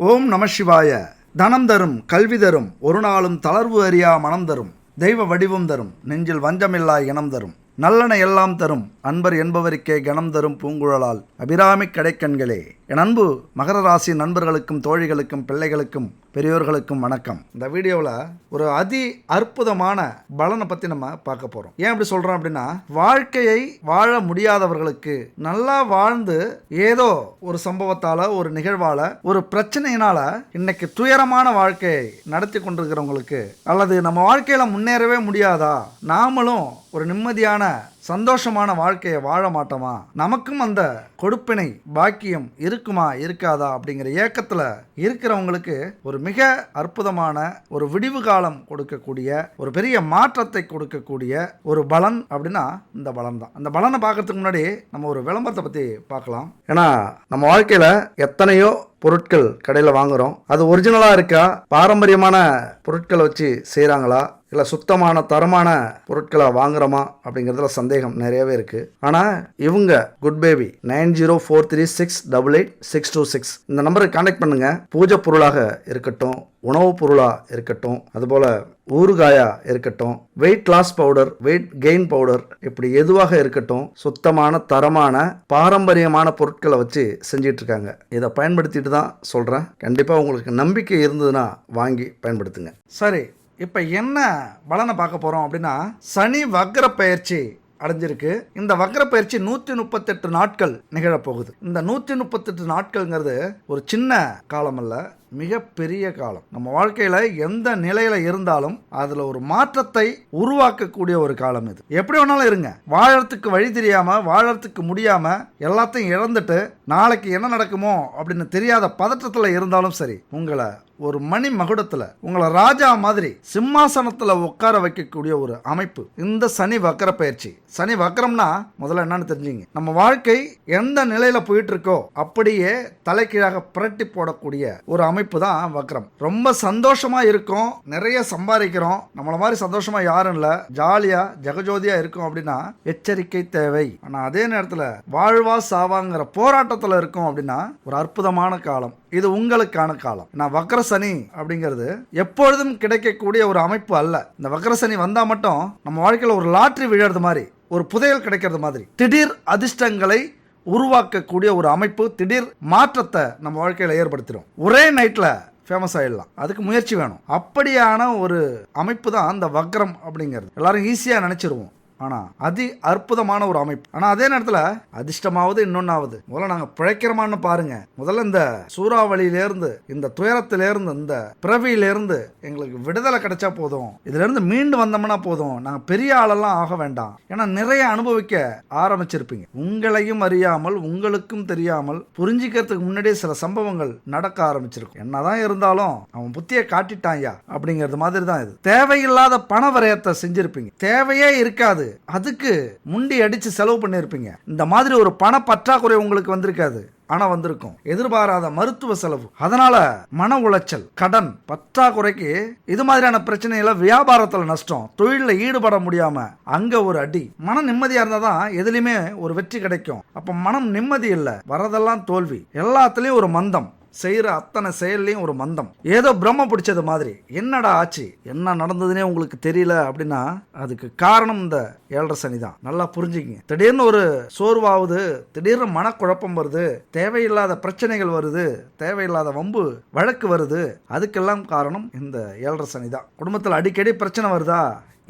ஓம் நம சிவாய. தனம் தரும், கல்வி தரும், ஒரு நாளும் தளர்வு அறியா மனம் தரும், தெய்வ வடிவம் தரும், நெஞ்சில் வஞ்சமில்லா இனம் தரும், நல்லன எல்லாம் தரும், அன்பர் என்பவருக்கே கணம் தரும் பூங்குழலால் அபிராமி கடைக்கண்களே. என் அன்பு மகர ராசி நண்பர்களுக்கும் தோழிகளுக்கும் பிள்ளைகளுக்கும் பெரியோர்களுக்கும் வணக்கம். இந்த வீடியோவில் ஒரு அற்புதமான பலனை பற்றி நம்ம பார்க்க போகிறோம். ஏன் அப்படி சொல்கிறோம் அப்படின்னா, வாழ்க்கையை வாழ முடியாதவர்களுக்கு நல்லா வாழ்ந்து ஏதோ ஒரு சம்பவத்தால், ஒரு நிகழ்வால், ஒரு பிரச்சனையினால் இன்னைக்கு துயரமான வாழ்க்கையை நடத்தி கொண்டிருக்கிறவங்களுக்கு, அல்லது நம்ம வாழ்க்கையில் முன்னேறவே முடியாதா, நாமளும் ஒரு நிம்மதியான சந்தோஷமான வாழ்க்கையை வாழ மாட்டோமா, நமக்கும் அந்த கொடுப்பினை பாக்கியம் இருக்குமா இருக்காதா அப்படிங்கிற ஏக்கத்தில் இருக்கிறவங்களுக்கு ஒரு மிக அற்புதமான ஒரு விடிவு காலம் கொடுக்கக்கூடிய, ஒரு பெரிய மாற்றத்தை கொடுக்கக்கூடிய ஒரு பலன் அப்படின்னா இந்த பலன் தான். அந்த பலனை பார்க்கறதுக்கு முன்னாடி நம்ம ஒரு விளம்பரத்தை பற்றி பார்க்கலாம். ஏன்னா நம்ம வாழ்க்கையில் எத்தனையோ பொருட்கள் கடையில் வாங்குகிறோம். அது ஒரிஜினலாக இருக்கா, பாரம்பரியமான பொருட்களை வச்சு செய்கிறாங்களா, இல்லை சுத்தமான தரமான பொருட்களை வாங்குறோமா அப்படிங்கிறதுல சந்தேகம் நிறையவே இருக்குது. ஆனால் இவங்க குட் பேபி 9043688626 இந்த நம்பருக்கு கான்டாக்ட் பண்ணுங்கள். பூஜை பொருளாக இருக்கட்டும், உணவுப் பொருளாக இருக்கட்டும், அதுபோல் ஊறுகாயாக இருக்கட்டும், weight loss powder, weight gain powder, இப்படி எதுவாக இருக்கட்டும், சுத்தமான தரமான பாரம்பரியமான பொருட்களை வச்சு செஞ்சிட்டு இருக்காங்க. இதை பயன்படுத்திட்டு தான் சொல்கிறேன். கண்டிப்பாக உங்களுக்கு நம்பிக்கை இருந்ததுன்னா வாங்கி பயன்படுத்துங்க. சரி, இப்போ என்ன பலனை பார்க்க போகிறோம் அப்படின்னா, சனி வக்ர பயிற்சி அடைஞ்சிருக்கு. இந்த வக்ர பயிற்சி 138 நாட்கள் நிகழப்போகுது. இந்த 138 நாட்கள்ங்கிறது ஒரு சின்ன காலம் அல்ல, மிகப்பெரிய காலம். நம்ம வாழ்க்கையில் எந்த நிலையில் இருந்தாலும் அதில் ஒரு மாற்றத்தை உருவாக்கக்கூடிய ஒரு காலம் இது. எப்படி வேணாலும் இருங்க, வாழறதுக்கு வழி தெரியாமல், வாழறதுக்கு முடியாமல், எல்லாத்தையும் இழந்துட்டு நாளைக்கு என்ன நடக்குமோ அப்படின்னு தெரியாத பதற்றத்தில் இருந்தாலும் சரி, உங்களை ஒரு மணி மகுடத்தில், உங்களை ராஜா மாதிரி சிம்மாசனத்தில் உட்கார வைக்கக்கூடிய ஒரு அமைப்பு இந்த சனி வக்ர பயிற்சி. சனி வக்ரம்னா முதல்ல என்னன்னு தெரிஞ்சுங்க. நம்ம வாழ்க்கை எந்த நிலையில் போயிட்டு இருக்கோ அப்படியே தலைகீழாக புரட்டி போடக்கூடிய ஒரு அமைப்பு தான் வக்ரம். ரொம்ப சந்தோஷமா இருக்கும், நிறைய சம்பாதிக்கிறோம், நம்மள மாதிரி சந்தோஷமா யாரும் இல்ல, ஜாலியா ஜெகஜோதியா இருக்கும் அப்படின்னா எச்சரிக்கை தேவை. ஆனா அதே நேரத்தில் வாழ்வா சாவாங்கிற போராட்டத்தில் இருக்கும் அப்படின்னா ஒரு அற்புதமான காலம் இது, உங்களுக்கான காலம். நான் வக்ர சனி அப்படிங்கிறது எப்பொழுதும் கிடைக்கக்கூடிய ஒரு அமைப்பு அல்ல. இந்த வக்ர சனி வந்தா மட்டும் நம்ம வாழ்க்கையில் ஒரு லாட்டரி விழுறது மாதிரி, ஒரு புதையல் கிடைக்கிறது மாதிரி, திடீர் அதிர்ஷ்டங்களை உருவாக்கக்கூடிய ஒரு அமைப்பு, திடீர் மாற்றத்தை நம்ம வாழ்க்கையில் ஏற்படுத்திடும். ஒரே நைட்ல ஃபேமஸ் ஆயிடலாம், அதுக்கு முயற்சி வேணும். அப்படியான ஒரு அமைப்பு தான் அந்த வக்ரம் அப்படிங்கிறது. எல்லாரும் ஈஸியாக நினைச்சிருவோம், ஆனால் அற்புதமான ஒரு அமைப்பு. ஆனால் அதே நேரத்தில் அதிர்ஷ்டமாவது இன்னொன்னாவது. முதல்ல நாங்கள் பிழைக்கிறோமான்னு பாருங்க. முதல்ல இந்த சூறாவளியிலேருந்து, இந்த துயரத்திலேருந்து, இந்த பிறவியிலேருந்து எங்களுக்கு விடுதலை கிடைச்சா போதும், இதிலேருந்து மீண்டு வந்தோம்னா போதும், நாங்கள் பெரிய ஆளெல்லாம் ஆக வேண்டாம். ஏன்னா நிறைய அனுபவிக்க ஆரம்பிச்சிருப்பீங்க. உங்களையும் அறியாமல், உங்களுக்கும் தெரியாமல், புரிஞ்சிக்கிறதுக்கு முன்னாடியே சில சம்பவங்கள் நடக்க ஆரம்பிச்சிருக்கும். என்னதான் இருந்தாலும் அவன் புத்தியை காட்டிட்டான்யா அப்படிங்கிறது மாதிரி தான் இது. தேவையில்லாத பண விரயத்தை செஞ்சிருப்பீங்க, தேவையே இருக்காது, அதுக்கு முண்டி அடிச்சு செலவு பண்ணிருப்பீங்க. இந்த மாதிரி ஒரு பண பற்றாக்குறை உங்களுக்கு வந்திருக்காது, ஆனா வந்திருக்கும் எதிர்பாராத மருத்துவ செலவு. அதனால மன உளைச்சல், கடன் பற்றாக்குறைக்கு, இது மாதிரியான பிரச்சனையில வியாபாரத்துல நஷ்டம், தொழில ஈடுபட முடியாம அங்க ஒரு அடி. மன நிம்மதியா இருந்தாதான் எதுலையுமே ஒரு வெற்றி கிடைக்கும். அப்ப மனம் நிம்மதி இல்லை, வரதெல்லாம் தோல்வி, எல்லாத்துலயும் ஒரு மந்தம், செய்யற அத்தனை செயல்லையும் ஒரு மந்தம், ஏதோ பிரம்ம பிடிச்சது மாதிரி. என்னடா ஆச்சு, என்ன நடந்ததுன்னே உங்களுக்கு தெரியல அப்படின்னா அதுக்கு காரணம் இந்த 7.5 சனி தான். நல்லா புரிஞ்சுக்கிங்க. திடீர்னு ஒரு சோர்வாகுது, திடீர்னு மனக்குழப்பம் வருது, தேவையில்லாத பிரச்சனைகள் வருது, தேவையில்லாத வம்பு வழக்கு வருது, அதுக்கெல்லாம் காரணம் இந்த 7.5 சனி தான். குடும்பத்தில் அடிக்கடி பிரச்சனை வருதா,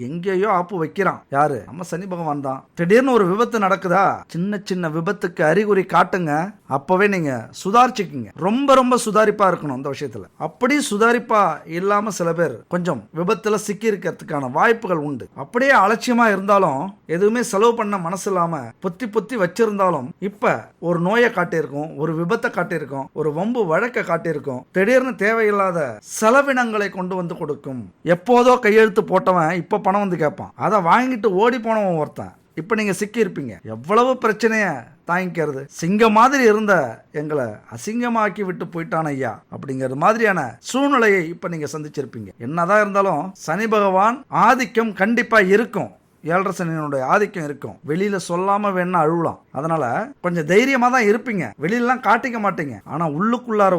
எங்கேயோ ஆப்பு வைக்கிறான், யாரு, நம்ம சனி பகவான் தான். திடீர்னு ஒரு விபத்து நடக்குதா, சின்ன சின்ன விபத்துக்கு அறிகுறி காட்டுங்க, அப்பவே நீங்க சுதாரிச்சுக்குங்க. ரொம்ப ரொம்ப சுதாரிப்பா இருக்கணும் இந்த விஷயத்துல. அப்படி சுதாரிப்பா இல்லாம சில பேர் கொஞ்சம் விபத்துல சிக்கி இருக்கிறதுக்கான வாய்ப்புகள் உண்டு. அப்படியே அலட்சியமா இருந்தாலும், எதுவுமே செலவு பண்ண மனசு இல்லாம பொத்தி பொத்தி வச்சிருந்தாலும், இப்ப ஒரு நோயை காட்டியிருக்கும், ஒரு விபத்தை காட்டியிருக்கும், ஒரு வம்பு வழக்க காட்டியிருக்கும், திடீர்னு தேவையில்லாத செலவினங்களை கொண்டு வந்து கொடுக்கும். எப்போதோ கையெழுத்து போட்டவன் இப்ப பணம் வந்து கேட்பான், அதை வாங்கிட்டு ஓடி போனவன் ஒருத்தன். இப்ப நீங்க சிக்கி இருப்பீங்க. எவ்வளவு பிரச்சனைய தாங்கிக்கிறது. சிங்கம் மாதிரி இருந்த எங்களை அசிங்கமாக்கி விட்டு போயிட்டான் ஐயா அப்படிங்கிறது மாதிரியான சூழ்நிலையை இப்ப நீங்க சந்திச்சிருப்பீங்க. என்னதான் இருந்தாலும் சனி பகவான் ஆதிக்கம் கண்டிப்பா இருக்கும். 7.5 சனியினுடைய ஆதிக்கம் இருக்கும். வெளியில சொல்லாம வேணா அழுவலாம், அதனால கொஞ்சம் தைரியமா தான் இருப்பீங்க, வெளியிலாம் காட்டிக்க மாட்டீங்க. ஆனா உள்ளுக்குள்ளார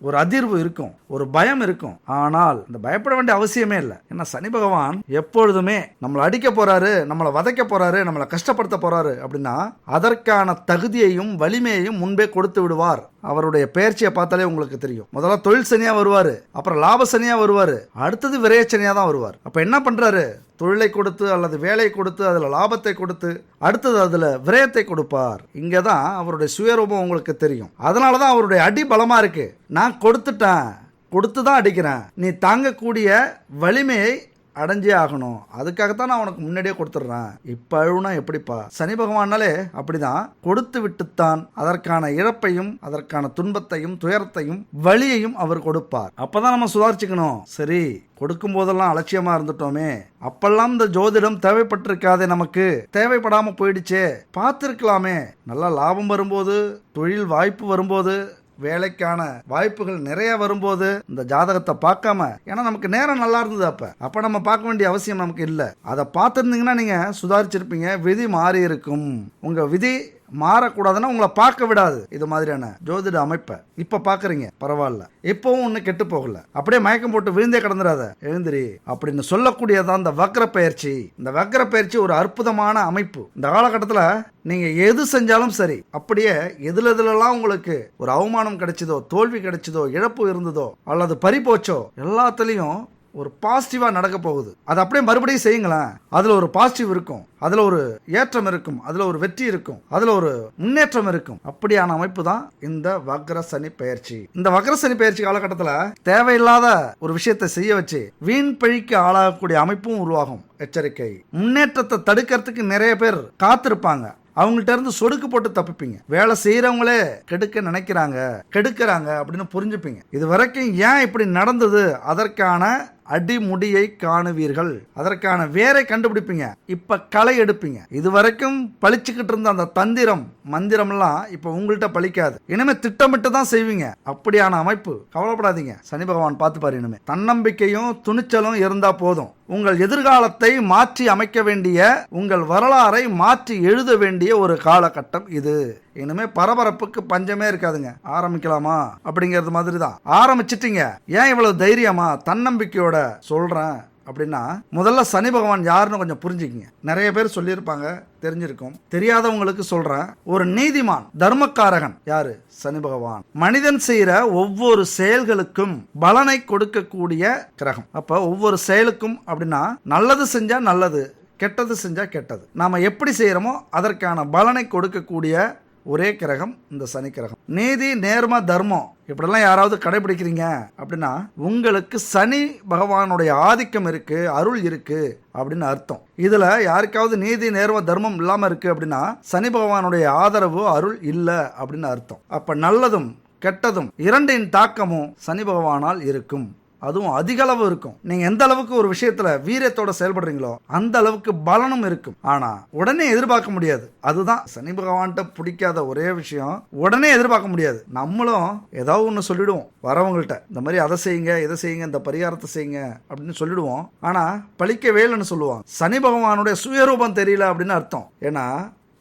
ஒரு அதிர்வு இருக்கும், ஒரு பயம் இருக்கும். ஆனால் இந்த பயப்பட வேண்டிய அவசியமே இல்லை. ஏன்னா சனி பகவான் எப்பொழுதுமே நம்மளை அடிக்க போறாரு, நம்மளை வதைக்க போறாரு, நம்மளை கஷ்டப்படுத்த போறாரு அப்படின்னா அதற்கான தகுதியையும் வலிமையையும் முன்பே கொடுத்து விடுவார். அவருடைய பெயர்ச்சியை பார்த்தாலே உங்களுக்கு தெரியும். முதல்ல தொழில் சனியா வருவாரு, அப்புறம் லாப சனியா வருவாரு, அடுத்தது விரயச்சனியா தான் வருவார். அப்ப என்ன பண்றாரு? தொழிலை கொடுத்து அல்லது வேலை கொடுத்து அதுல லாபத்தை கொடுத்து அடுத்தது அதுல விரயத்தை கொடுப்பார். இங்கதான் அவருடைய சுயரூபம் உங்களுக்கு தெரியும். அதனாலதான் அவருடைய அடி பலமா இருக்கு. நான் கொடுத்துட்டேன், கொடுத்து தான் அடிக்கிறேன், நீ தாங்கக்கூடிய வலிமையை அடைஞ்சே ஆகணும், அதுக்காகத்தான் நான் உனக்கு முன்னாடியே கொடுத்துட்றேன். இப்ப அழுனா எப்படிப்பா? சனி பகவானாலே அப்படிதான், கொடுத்து விட்டுத்தான் அதற்கான இழப்பையும் அதற்கான துன்பத்தையும் துயரத்தையும் வலியையும் அவர் கொடுப்பார். அப்பதான் நம்ம சுதாரிச்சுக்கணும். சரி, கொடுக்கும் போதெல்லாம் அலட்சியமா இருந்துட்டோமே, அப்பெல்லாம் இந்த ஜோதிடம் தேவைப்பட்டிருக்காதே, நமக்கு தேவைப்படாம போயிடுச்சே, பார்த்துருக்கலாமே. நல்லா லாபம் வரும்போது, தொழில் வாய்ப்பு வரும்போது, வேலைக்கான வாய்ப்புகள் நிறைய வரும்போது இந்த ஜாதகத்தை பார்க்காம, ஏன்னா நமக்கு நேரம் நல்லா இருந்தது, அப்ப நம்ம பார்க்க வேண்டிய அவசியம் நமக்கு இல்லை. அதை பார்த்துருந்தீங்கன்னா நீங்க சுதாரிச்சிருப்பீங்க. விதி மாறி இருக்கும். உங்க விதி மாறக்கூடாதுன்னா உங்களை பார்க்க விடாது இது மாதிரியான ஜோதிட அமைப்பை. இப்ப பாக்குறீங்க, பரவாயில்ல, இப்பவும் ஒண்ணு கெட்டு போகல, அப்படியே மயக்கம் போட்டு விழுந்தே கிடந்துடாத, எழுந்திரி அப்படின்னு சொல்லக்கூடியதான் இந்த வக்ர பயிற்சி. இந்த வக்ர பயிற்சி ஒரு அற்புதமான அமைப்பு. இந்த காலகட்டத்தில் நீங்க எது செஞ்சாலும் சரி, அப்படியே எதுலெல்லாம் உங்களுக்கு ஒரு அவமானம் கிடைச்சதோ, தோல்வி கிடைச்சதோ, இழப்பு இருந்ததோ அல்லது பறி போச்சோ, எல்லாத்துலயும் ஒரு பாசிட்டிவா நடக்க போகுது. அது அப்படியே மறுபடியும் செய்யுங்களேன். அதுல ஒரு பாசிட்டிவ் இருக்கும், அதுல ஒரு ஏற்றம் இருக்கும், அதுல ஒரு வெற்றி இருக்கும், அதுல ஒரு முன்னேற்றம் இருக்கும். அப்படியான அமைப்பு தான் இந்த வக்ர சனி பயிற்சி. இந்த வக்ர சனி பயிற்சி காலகட்டத்தில் தேவையில்லாத ஒரு விஷயத்தை செய்ய வச்சு வீண் பழிக்கு ஆளாகக்கூடிய அமைப்பும் உருவாகும். எச்சரிக்கை. முன்னேற்றத்தை தடுக்கிறதுக்கு நிறைய பேர் காத்திருப்பாங்க, அவங்கள்ட்ட இருந்து சொடுக்கு போட்டு தப்பிப்பீங்க. வேலை செய்யறவங்களே கெடுக்க நினைக்கிறாங்க, கெடுக்கிறாங்க அப்படின்னு புரிஞ்சுப்பீங்க. இது வரைக்கும் ஏன் இப்படி நடந்தது, அதற்கான அடிமுடியை காணுவீர்கள், அதற்கான வேரை கண்டுபிடிப்பீங்க. இப்ப களை எடுப்பீங்க. இது வரைக்கும் பழிச்சுக்கிட்டு இருந்த அந்த தந்திரம் மந்திரம்லாம் இப்ப உங்கள்கிட்ட பழிக்காது. இனிமே திட்டமிட்டு தான் செய்வீங்க. அப்படியான அமைப்பு. கவலைப்படாதீங்க, சனி பகவான் பார்த்துப்பாரு. இனிமே தன்னம்பிக்கையும் துணிச்சலும் இருந்தா போதும். உங்கள் எதிர்காலத்தை மாற்றி அமைக்க வேண்டிய, உங்கள் வரலாறை மாற்றி எழுத வேண்டிய ஒரு காலகட்டம் இது. இனிமே பரபரப்புக்கு பஞ்சமே இருக்காதுங்க. ஆரம்பிக்கலாமா அப்படிங்கிறது மாதிரி தான். ஆரம்பிச்சிட்டீங்க. ஏன் இவ்வளவு தைரியமா தன்னம்பிக்கையோட சொல்றேன் அப்படின்னா, முதல்ல சனி பகவான் யாருன்னு கொஞ்சம் புரிஞ்சுக்கிங்க. நிறைய பேர் சொல்லியிருப்பாங்க, தெரிஞ்சிருக்கும். தெரியாதவங்களுக்கு சொல்றேன். ஒரு நீதிமான், தர்மக்காரகன் யாரு? சனி பகவான். மனிதன் செய்யற ஒவ்வொரு செயல்களுக்கும் பலனை கொடுக்கக்கூடிய கிரகம். அப்ப ஒவ்வொரு செயலுக்கும் அப்படின்னா, நல்லது செஞ்சா நல்லது, கெட்டது செஞ்சா கெட்டது, நாம எப்படி செய்யறோமோ அதற்கான பலனை கொடுக்கக்கூடிய ஒரே கிரகம் இந்த சனி கிரகம். நீதி, நேர்மை, தர்மம் இப்படிலாம் யாராவது கடைபிடிக்கிறீங்க அப்படின்னா உங்களுக்கு சனி பகவானுடைய ஆதிக்கம் இருக்கு, அருள் இருக்கு அப்படின்னு அர்த்தம். இதுல யாருக்காவது நீதி, நேர்மை, தர்மம் இல்லாம இருக்கு அப்படின்னா சனி பகவானுடைய ஆதரவு, அருள் இல்லை அப்படின்னு அர்த்தம். அப்ப நல்லதும் கெட்டதும் இரண்டின் தாக்கமும் சனி பகவானால் இருக்கும். அதுவும் அதிக அளவு இருக்கும். நீங்க எந்த அளவுக்கு ஒரு விஷயத்துல வீரியத்தோட செயல்படுறீங்களோ அந்த அளவுக்கு பலனும் இருக்கும். ஆனா உடனே எதிர்பார்க்க முடியாது. அதுதான் சனி பகவான்கிட்ட பிடிக்காத ஒரே விஷயம். உடனே எதிர்பார்க்க முடியாது. நம்மளும் ஏதாவது ஒன்று சொல்லிடுவோம் வரவங்கள்ட்ட, இந்த மாதிரி அதை செய்யுங்க, இதை செய்யுங்க, இந்த பரிகாரத்தை செய்யுங்க அப்படின்னு சொல்லிடுவோம். ஆனா பழிக்கவே இல்லைன்னு சொல்லுவாங்க. சனி பகவானுடைய சுயரூபம் தெரியல அப்படின்னு அர்த்தம். ஏன்னா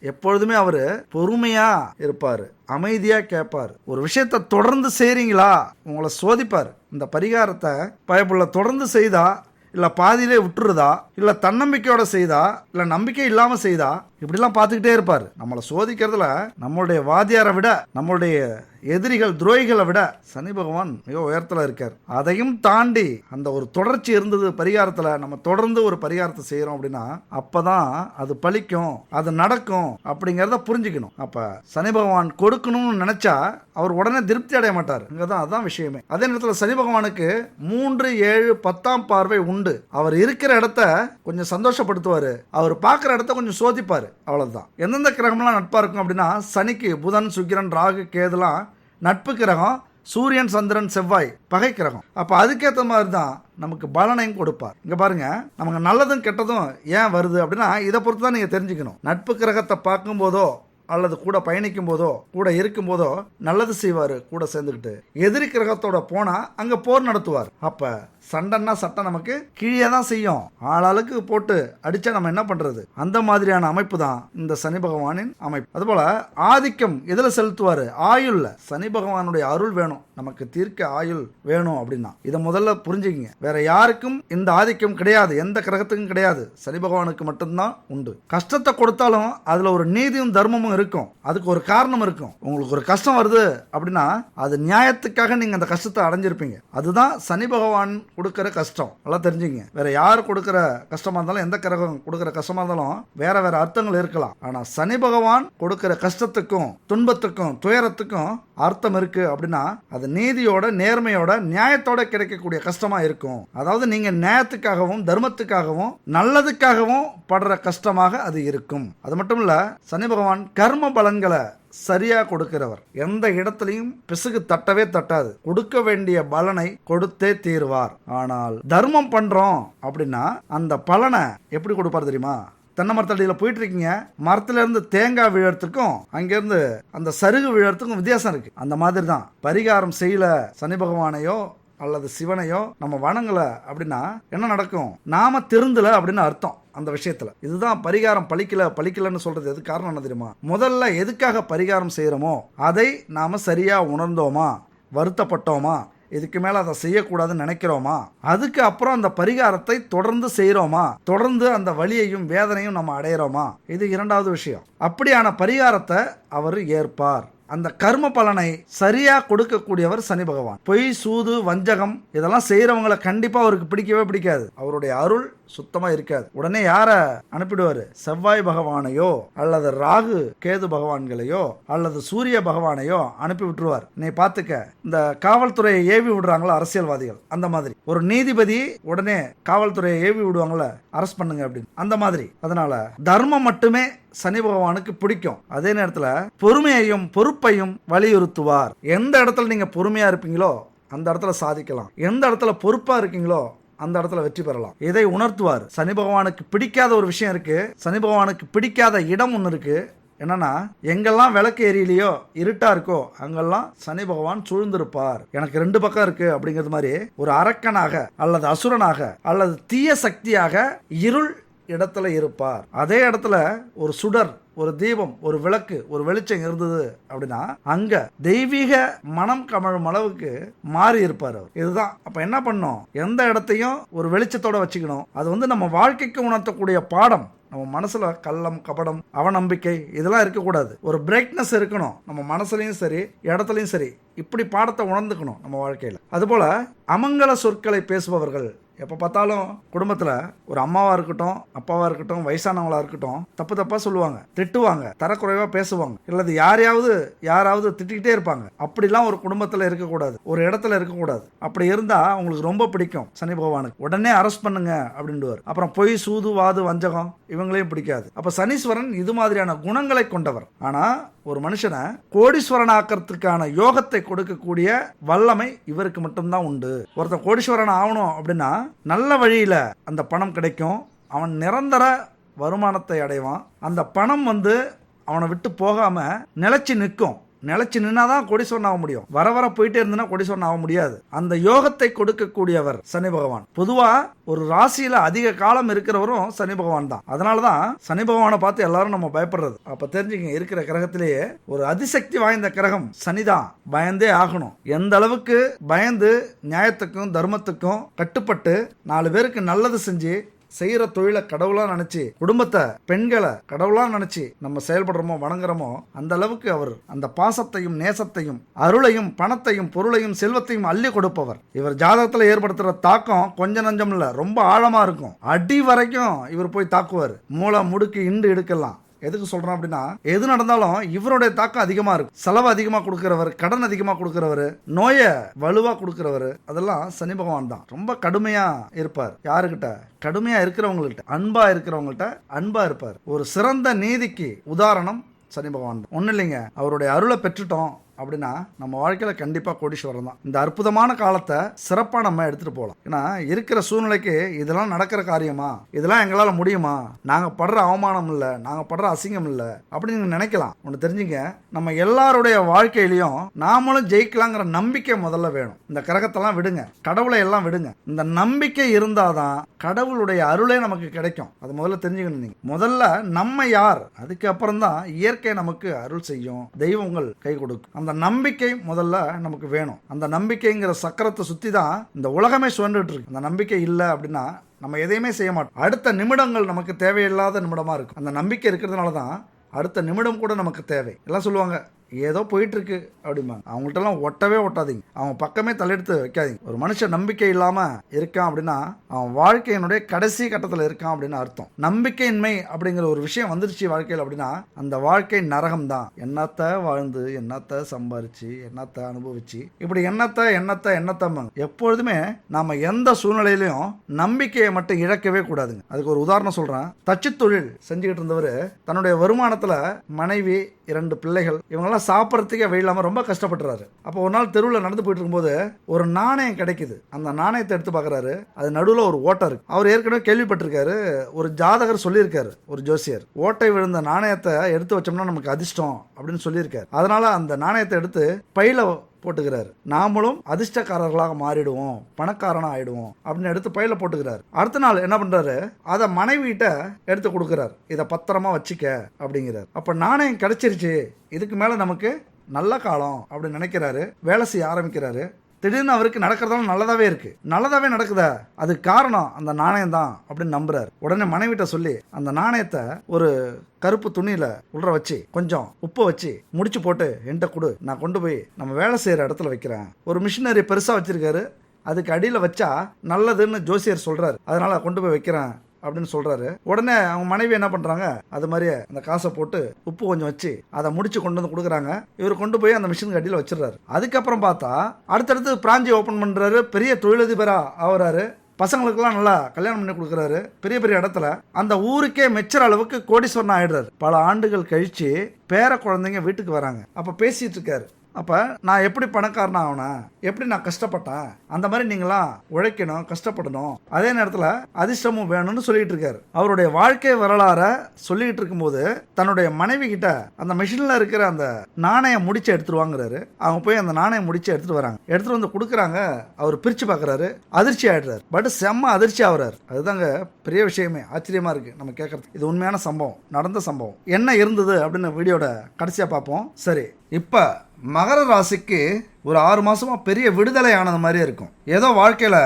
எப்பொழுதுமே அவரு பொறுமையா இருப்பாரு, அமைதியா கேட்பாரு. ஒரு விஷயத்த தொடர்ந்து செய்றீங்களா உங்களை சோதிப்பாரு. இந்த பரிகாரத்தை பயப்புள்ள தொடர்ந்து செய்தா, இல்ல பாதியிலே விட்டுருதா, இல்ல தன்னம்பிக்கையோட செய்தா, இல்ல நம்பிக்கை இல்லாம செய்தா, இப்படிலாம் பார்த்துக்கிட்டே இருப்பாரு. நம்மளை சோதிக்கிறதுல நம்மளுடைய வாதியாரை விட, நம்மளுடைய எதிரிகள் துரோகிகளை விட சனி பகவான் மிக உயரத்துல இருக்கார். அதையும் தாண்டி அந்த ஒரு தொடர்ச்சி இருந்தது பரிகாரத்துல. நம்ம தொடர்ந்து ஒரு பரிகாரத்தை செய்யறோம் அப்படின்னா அப்பதான் அது பலிக்கும், அது நடக்கும் அப்படிங்கிறத புரிஞ்சுக்கணும். அப்ப சனி பகவான் கொடுக்கணும்னு நினைச்சா அவர் உடனே திருப்தி அடைய மாட்டார். இங்கதான் அதான் விஷயமே. அதே நேரத்தில் சனி பகவானுக்கு 3, 7, 10ஆம் பார்வை உண்டு. அவர் இருக்கிற இடத்த கொஞ்சம் சந்தோஷப்படுத்துவாரு, அவர் பார்க்குற இடத்த கொஞ்சம் சோதிப்பாரு. அவ்வளவுதான். எந்தெந்த கிரகம்லாம் நட்பா இருக்கும் அப்படின்னா, சனிக்கு புதன், சுக்கிரன், ராகு, கேதுலாம் நட்பு கிரகம். சூரியன், சந்திரன், செவ்வாய் பகை கிரகம். அப்ப அதுக்கேற்ற மாதிரி தான் நமக்கு பலனையும் கொடுப்பார். இங்க பாருங்க, நமக்கு நல்லதும் கெட்டதும் ஏன் வருது அப்படின்னா இதை பொறுத்து தான் நீங்க தெரிஞ்சுக்கணும். நட்பு கிரகத்தை பார்க்கும் போதோ அல்லது கூட பயணிக்கும் போதோ, கூட இருக்கும் போதோ நல்லது செய்வாரு கூட சேர்ந்துக்கிட்டு. எதிரி கிரகத்தோட போனா அங்க போர் நடத்துவார். அப்ப சண்டைன்னா சட்டை நமக்கு கீழே தான் செய்யும். ஆளாளுக்கு போட்டு அடிச்சா நம்ம என்ன பண்றது? அந்த மாதிரியான அமைப்பு தான் இந்த சனி பகவானின் அமைப்பு. அதுபோல ஆதிக்கம் எதுல செலுத்துவாரு? ஆயுள்ல. சனி பகவானுடைய அருள் வேணும், நமக்கு தீர்க்க ஆயுள் வேணும் அப்படின்னா இதை முதல்ல புரிஞ்சுக்கிங்க. வேற யாருக்கும் இந்த ஆதிக்கம் கிடையாது, எந்த கிரகத்துக்கும் கிடையாது, சனி பகவானுக்கு மட்டும்தான் உண்டு. கஷ்டத்தை கொடுத்தாலும் அதுல ஒரு நீதியும் தர்மமும் இருக்கும், அதுக்கு ஒரு காரணம் இருக்கும். உங்களுக்கு ஒரு கஷ்டம் வருது அப்படின்னா அது நியாயத்துக்காக நீங்க அந்த கஷ்டத்தை அடைஞ்சிருப்பீங்க. அதுதான் சனி பகவான் கொடுக்கிற கஷ்டம். நல்லா தெரிஞ்சுங்க. வேற யார் கொடுக்கிற கஷ்டமா இருந்தாலும், எந்த கிரகம் கொடுக்கிற கஷ்டமா இருந்தாலும் வேற வேற அர்த்தங்கள் இருக்கலாம். ஆனா சனி பகவான் கொடுக்கிற கஷ்டத்துக்கும் துன்பத்துக்கும் துயரத்துக்கும் அர்த்தம் இருக்கு அப்படின்னா அது நீதியோட நேர்மையோட நியாயத்தோட கிடைக்கக்கூடிய கஷ்டமா இருக்கும். அதாவது நீங்க நியாயத்துக்காகவும் தர்மத்துக்காகவும் நல்லதுக்காகவும் படுற கஷ்டமாக அது இருக்கும். அது மட்டும் இல்ல, சனி பகவான் கர்ம பலன்களை சரியா கொடுக்கிறவர். எந்த இடத்துலையும் பிசுகு தட்டவே தட்டாது. கொடுக்க வேண்டிய பலனை கொடுத்தே தீர்வார். ஆனால் தர்மம் பண்றோம் அப்படின்னா அந்த பலனை எப்படி கொடுப்பார் தெரியுமா? தென்னை மரத்தடியில் போயிட்டு இருக்கீங்க, மரத்துல இருந்து தேங்காய் விழறதுக்கும் அங்கிருந்து அந்த சருகு விழறதுக்கும் வித்தியாசம் இருக்கு. அந்த மாதிரி தான் பரிகாரம் செய்யல சனி பகவானையோ அல்லது சிவனையோ நம்ம வணங்கல அப்படின்னா என்ன நடக்கும்? நாம திருந்தல அப்படின்னு அர்த்தம் அந்த விஷயத்துல. இதுதான் பரிகாரம் பலிக்கலன்னு சொல்றது. எது காரணம் என்ன தெரியுமா? முதல்ல எதுக்காக பரிகாரம் செய்யறோமோ அதை நாம சரியா உணர்ந்தோமா, வருத்தப்பட்டோமா, இதுக்கு மேல அதை செய்யக்கூடாதுன்னு நினைக்கிறோமா, அதுக்கு அப்புறம் அந்த பரிகாரத்தை தொடர்ந்து செய்யறோமா, தொடர்ந்து அந்த வலியையும் வேதனையும் நம்ம அடையிறோமா, இது இரண்டாவது விஷயம். அப்படியான பரிகாரத்தை அவர் ஏற்பார். அந்த கர்ம பலனை சரியா கொடுக்கக்கூடியவர் சனி பகவான். பொய் சூது வஞ்சகம் இதெல்லாம் செய்யறவங்களை கண்டிப்பா அவருக்கு பிடிக்கவே பிடிக்காது. அவருடைய அருள் சுத்தமா இருக்காது. உடனே யார அனுப்பிடுவாரு? செவ்வாய் பகவானையோ அல்லது ராகு கேது பகவான்களையோ அல்லது சூரிய பகவானையோ அனுப்பி விட்டுருவார். நீ பாத்துக்க, இந்த காவல்துறையை ஏவி விடுறாங்களோ அரசியல்வாதிகள், அந்த மாதிரி ஒரு நீதிபதி உடனே காவல்துறையை ஏவி விடுவாங்கள, அரெஸ்ட் பண்ணுங்க அப்படின்னு, அந்த மாதிரி. அதனால தர்மம் மட்டுமே சனி பகவானுக்கு பிடிக்கும். அதே நேரத்துல பொறுமையையும் பொறுப்பையும் வலியுறுத்துவார். எந்த இடத்துல நீங்க பொறுமையா இருப்பீங்களோ அந்த இடத்துல சாதிக்கலாம், எந்த இடத்துல பொறுப்பா இருக்கீங்களோ அந்த இடத்துல வெற்றி பெறலாம். இதை உணர்த்துவார். சனி பகவானுக்கு பிடிக்காத ஒரு விஷயம் இருக்கு. சனி பகவானுக்கு பிடிக்காத இடம் ஒன்று இருக்கு. என்னன்னா, எங்கெல்லாம் விளக்கு எரியலையோ இருட்டா இருக்கோ அங்கெல்லாம் சனி பகவான் சூழ்ந்திருப்பார். எனக்கு ரெண்டு பக்கம் இருக்கு அப்படிங்கிறது மாதிரி ஒரு அரக்கனாக அல்லது அசுரனாக அல்லது தீய சக்தியாக இருள் இடத்துல இருப்பார். அதே இடத்துல ஒரு சுடர், ஒரு தீபம், ஒரு விளக்கு, ஒரு வெளிச்சம் இருந்தது அப்படின்னா அங்க தெய்வீக மனம் கமழும் அளவுக்கு மாறி இருப்பார் அவர். இதுதான். அப்ப என்ன பண்ணும்? எந்த இடத்தையும் ஒரு வெளிச்சத்தோட வச்சுக்கணும். அது நம்ம வாழ்க்கைக்கு உணர்த்தக்கூடிய பாடம். நம்ம மனசுல கள்ளம் கபடம் அவநம்பிக்கை இதெல்லாம் இருக்கக்கூடாது. ஒரு பிரைட்னஸ் இருக்கணும் நம்ம மனசுலையும் சரி இடத்துலையும் சரி. இப்படி பாடத்தை உணர்ந்துக்கணும் நம்ம வாழ்க்கையில. அதுபோல அமங்கல சொற்களை பேசுபவர்கள் எப்போ பார்த்தாலும் குடும்பத்தில் ஒரு அம்மாவாக இருக்கட்டும், அப்பாவாக இருக்கட்டும், வயசானவங்களாக இருக்கட்டும், தப்பு தப்பாக சொல்லுவாங்க, திட்டுவாங்க, தரக்குறைவாக பேசுவாங்க, இல்லது யாராவது திட்டிக்கிட்டே இருப்பாங்க. அப்படிலாம் ஒரு குடும்பத்தில் இருக்கக்கூடாது, ஒரு இடத்துல இருக்கக்கூடாது. அப்படி இருந்தால் உங்களுக்கு ரொம்ப பிடிக்கும் சனி பகவானுக்கு. உடனே அரெஸ்ட் பண்ணுங்க அப்படின்டுவார். அப்புறம் பொய் சூது வாது வஞ்சகம் இவங்களையும் பிடிக்காது. அப்போ சனீஸ்வரன் இது மாதிரியான குணங்களை கொண்டவர். ஆனால் ஒரு மனுஷனை கோடீஸ்வரன் ஆக்கிறதுக்கான யோகத்தை கொடுக்கக்கூடிய வல்லமை இவருக்கு மட்டும்தான் உண்டு. ஒருத்தன் கோடீஸ்வரன் ஆகணும் அப்படின்னா நல்ல வழியில அந்த பணம் கிடைக்கும். அவன் நிரந்தர வருமானத்தை அடைவான். அந்த பணம் அவனை விட்டு போகாம நிலைச்சு நிற்கும். நிலைச்சு நின்னாதான் கோடீஸ்வரன் ஆக முடியும். வர வர போயிட்டே இருந்தனா கோடீஸ்வரன் ஆக முடியாது. அந்த யோகத்தை கொடுக்கக்கூடியவர் சனி பகவான். பொதுவா ஒரு ராசியில அதிக காலம் இருக்கிறவரும் சனி பகவான் தான். அதனாலதான் சனி பகவானை பார்த்து எல்லாரும் நம்ம பயப்படுறது. அப்ப தெரிஞ்சுங்க, இருக்கிற கிரகத்திலேயே ஒரு அதிசக்தி வாய்ந்த கிரகம் சனிதான். பயந்தே ஆகணும். எந்த அளவுக்கு பயந்து நியாயத்துக்கும் தர்மத்துக்கும் கட்டுப்பட்டு 4 பேருக்கு நல்லது செஞ்சு செய்யற தொழிலை கடவுளா நினைச்சு, குடும்பத்தை பெண்களை கடவுளா நினைச்சு நம்ம செயல்படுறோமோ வணங்குறோமோ அந்த அளவுக்கு அவர் அந்த பாசத்தையும் நேசத்தையும் அருளையும் பணத்தையும் பொருளையும் செல்வத்தையும் அள்ளி கொடுப்பவர். இவர் ஜாதகத்துல ஏற்படுத்துற தாக்கம் கொஞ்சம் நஞ்சம் இல்ல, ரொம்ப ஆழமா இருக்கும். அடி வரைக்கும் இவர் போய் தாக்குவார். மூளை முடுக்கு இண்டு எடுக்கலாம். எதுக்கு சொல்றோம் அப்படின்னா, எது நடந்தாலும் இவருடைய தாக்கம் அதிகமா இருக்கும். செலவு அதிகமா கொடுக்கிறவர், கடன் அதிகமா கொடுக்கிறவர், நோயை வலுவா கொடுக்கிறவர், அதெல்லாம் சனி பகவான் தான். ரொம்ப கடுமையா இருப்பார். யாருக்கிட்ட? கடுமையா இருக்கிறவங்கள்ட்ட, அன்பா இருக்கிறவங்கள்ட்ட அன்பா இருப்பார். ஒரு சிறந்த நீதிக்கு உதாரணம் சனி பகவான் தான். ஒன்றும் இல்லைங்க, அவருடைய அருளை பெற்றுட்டோம் அப்படின்னா நம்ம வாழ்க்கையில் கண்டிப்பாக கோடீஸ்வரன் தான். இந்த அற்புதமான காலத்தை சிறப்பாக நம்ம எடுத்துகிட்டு போகலாம். ஏன்னா இருக்கிற சூழ்நிலைக்கு இதெல்லாம் நடக்கிற காரியமா, இதெல்லாம் எங்களால் முடியுமா, நாங்கள் படுற அவமானம் இல்லை, நாங்கள் படுற அசிங்கம் இல்லை அப்படின்னு நீங்கள் நினைக்கலாம். ஒன்று தெரிஞ்சுங்க, நம்ம எல்லாருடைய வாழ்க்கையிலையும் நாமளும் ஜெயிக்கலாங்கிற நம்பிக்கை முதல்ல வேணும். இந்த கிரகத்தெல்லாம் விடுங்க, கடவுளை எல்லாம் விடுங்க. இந்த நம்பிக்கை இருந்தாதான் கடவுளுடைய அருளே நமக்கு கிடைக்கும். அது முதல்ல தெரிஞ்சுக்கணும். நீங்க முதல்ல நம்ம யார், அதுக்கு அப்புறம் தான் இயற்கை நமக்கு அருள் செய்யும், தெய்வங்கள் கை கொடுக்கும். அந்த நம்பிக்கை முதல்ல நமக்கு வேணும். அந்த நம்பிக்கைங்கிற சக்கரத்தை சுத்தி தான் இந்த உலகமே சுழண்டுட்டு இருக்கு. அந்த நம்பிக்கை இல்லை அப்படின்னா நம்ம எதையுமே செய்ய மாட்டோம். அடுத்த நிமிடங்கள் நமக்கு தேவையில்லாத நிமிடமா இருக்கும். அந்த நம்பிக்கை இருக்கிறதுனால தான் அடுத்த நிமிடம் கூட நமக்கு தேவை. எல்லாம் சொல்லுவாங்க ஏதோ போயிட்டு இருக்கு அப்படிம்பாங்க. அவங்கள்ட்டெல்லாம் ஒட்டவே ஒட்டாதீங்க, அவங்க பக்கமே தலையெடுத்து வைக்காதீங்க. ஒரு மனுஷன் நம்பிக்கை இல்லாம இருக்கான் அப்படின்னா அவன் வாழ்க்கையினுடைய கடைசி கட்டத்தில் இருக்கான் அப்படின்னு அர்த்தம். நம்பிக்கையின்மை அப்படிங்கிற ஒரு விஷயம் வந்துருச்சு வாழ்க்கையில் அப்படின்னா அந்த வாழ்க்கை நரகம் தான். என்னத்தை வாழ்ந்து, என்னத்தை சம்பாரிச்சு, என்னத்தை அனுபவிச்சு, இப்படி எண்ணத்தாங்க. எப்பொழுதுமே நாம எந்த சூழ்நிலையிலையும் நம்பிக்கையை மட்டும் இழக்கவே கூடாதுங்க. அதுக்கு ஒரு உதாரணம் சொல்றேன். தச்சு தொழில் செஞ்சுக்கிட்டு இருந்தவர் தன்னுடைய வருமானத்துல மனைவி, 2 பிள்ளைகள், இவங்கெல்லாம் சாப்பிட்றதுக்கே வழி இல்லாமல் ரொம்ப கஷ்டப்பட்டுறாரு. அப்போ ஒரு நாள் தெருவில் நடந்து போயிட்டு இருக்கும்போது ஒரு நாணயம் கிடைக்குது. அந்த நாணயத்தை எடுத்து பார்க்குறாரு. அது நடுவில் ஒரு ஓட்டை இருக்கு. அவர் ஏற்கனவே கேள்விப்பட்டிருக்காரு, ஒரு ஜாதகர் சொல்லியிருக்காரு, ஒரு ஜோசியர், ஓட்டை விழுந்த நாணயத்தை எடுத்து வச்சோம்னா நமக்கு அதிர்ஷ்டம் அப்படின்னு சொல்லியிருக்காரு. அதனால அந்த நாணயத்தை எடுத்து பையில போட்டுக்கிறாரு. நாமளும் அதிர்ஷ்டக்காரர்களாக மாறிடுவோம், பணக்காரனா ஆயிடுவோம் அப்படின்னு எடுத்து பையில போட்டுக்கிறாரு. அடுத்த நாள் என்ன பண்றாரு, அதை மனைவிட்ட எடுத்து கொடுக்குறாரு. இதை பத்திரமா வச்சுக்க அப்படிங்கிறார். அப்ப நாணயம் கிடைச்சிருச்சு, இதுக்கு மேல நமக்கு நல்ல காலம் அப்படின்னு நினைக்கிறாரு. வேலை செய்ய ஆரம்பிக்கிறாரு. திடீர்னு அவருக்கு நடக்கிறதாலும் நல்லதாவே நடக்குதா, அதுக்கு காரணம் அந்த நாணயம் தான் அப்படின்னு நம்புறாரு. உடனே மனைவிட்ட சொல்லி அந்த நாணயத்தை ஒரு கருப்பு துணியில உள்ள வச்சு கொஞ்சம் உப்பு வச்சு முடிச்சு போட்டு என்கிட்ட கொடு, நான் கொண்டு போய் நம்ம வேலை செய்யற இடத்துல வைக்கிறேன். ஒரு மிஷினரி பெருசா வச்சிருக்காரு, அதுக்கு அடியில் வச்சா நல்லதுன்னு ஜோசியர் சொல்றாரு, அதனால கொண்டு போய் வைக்கிறேன் அப்படின்னு சொல்றாரு. உடனே அவங்க மனைவி என்ன பண்றாங்க, அது மாதிரியே அந்த காசை போட்டு உப்பு கொஞ்சம் வச்சு அதை முடிச்சு கொண்டு வந்து கொடுக்குறாங்க. இவர் கொண்டு போய் அந்த மிஷின் அடியில் வச்சிடறாரு. அதுக்கப்புறம் பார்த்தா அடுத்தடுத்து பிராஞ்சி ஓபன் பண்றாரு, பெரிய தொழிலதிபரா ஆகுறாரு. பசங்களுக்கெல்லாம் நல்லா கல்யாணம் பண்ணி கொடுக்குறாரு. பெரிய பெரிய இடத்துல அந்த ஊருக்கே மெச்சுற அளவுக்கு கோடீஸ்வரன் ஆயிடுறாரு. பல ஆண்டுகள் கழிச்சு பேர குழந்தைங்க வீட்டுக்கு வராங்க. அப்ப பேசிட்டு இருக்காரு. அப்போ நான் எப்படி பணக்காரன் ஆகணும், எப்படி நான் கஷ்டப்பட்டேன், அந்த மாதிரி நீங்களாம் உழைக்கணும், கஷ்டப்படணும், அதே நேரத்தில் அதிர்ஷ்டமும் வேணும்னு சொல்லிட்டு இருக்காரு. அவருடைய வாழ்க்கை வரலாற சொல்லிட்டு இருக்கும்போது தன்னுடைய மனைவி கிட்ட அந்த மிஷினில் இருக்கிற அந்த நாணயம் முடிச்சு எடுத்துட்டு வாங்குறாரு. அவங்க போய் அந்த நாணயம் முடிச்சு எடுத்துட்டு வராங்க. எடுத்துட்டு வந்து கொடுக்குறாங்க. அவர் பிரிச்சு பார்க்குறாரு, அதிர்ச்சி ஆயிடுறாரு. பட் செம்ம அதிர்ச்சி ஆகுறாரு. அதுதாங்க பெரிய விஷயமே. ஆச்சரியமா இருக்கு நம்ம கேட்கறது. இது உண்மையான சம்பவம், நடந்த சம்பவம். என்ன இருந்தது அப்படின்னு வீடியோட கடைசியா பார்ப்போம். சரி, இப்ப மகர ராசிக்கு ஒரு 6 மாசமா பெரிய விடுதலை ஆனது மாதிரி இருக்கும். ஏதோ வாழ்க்கையில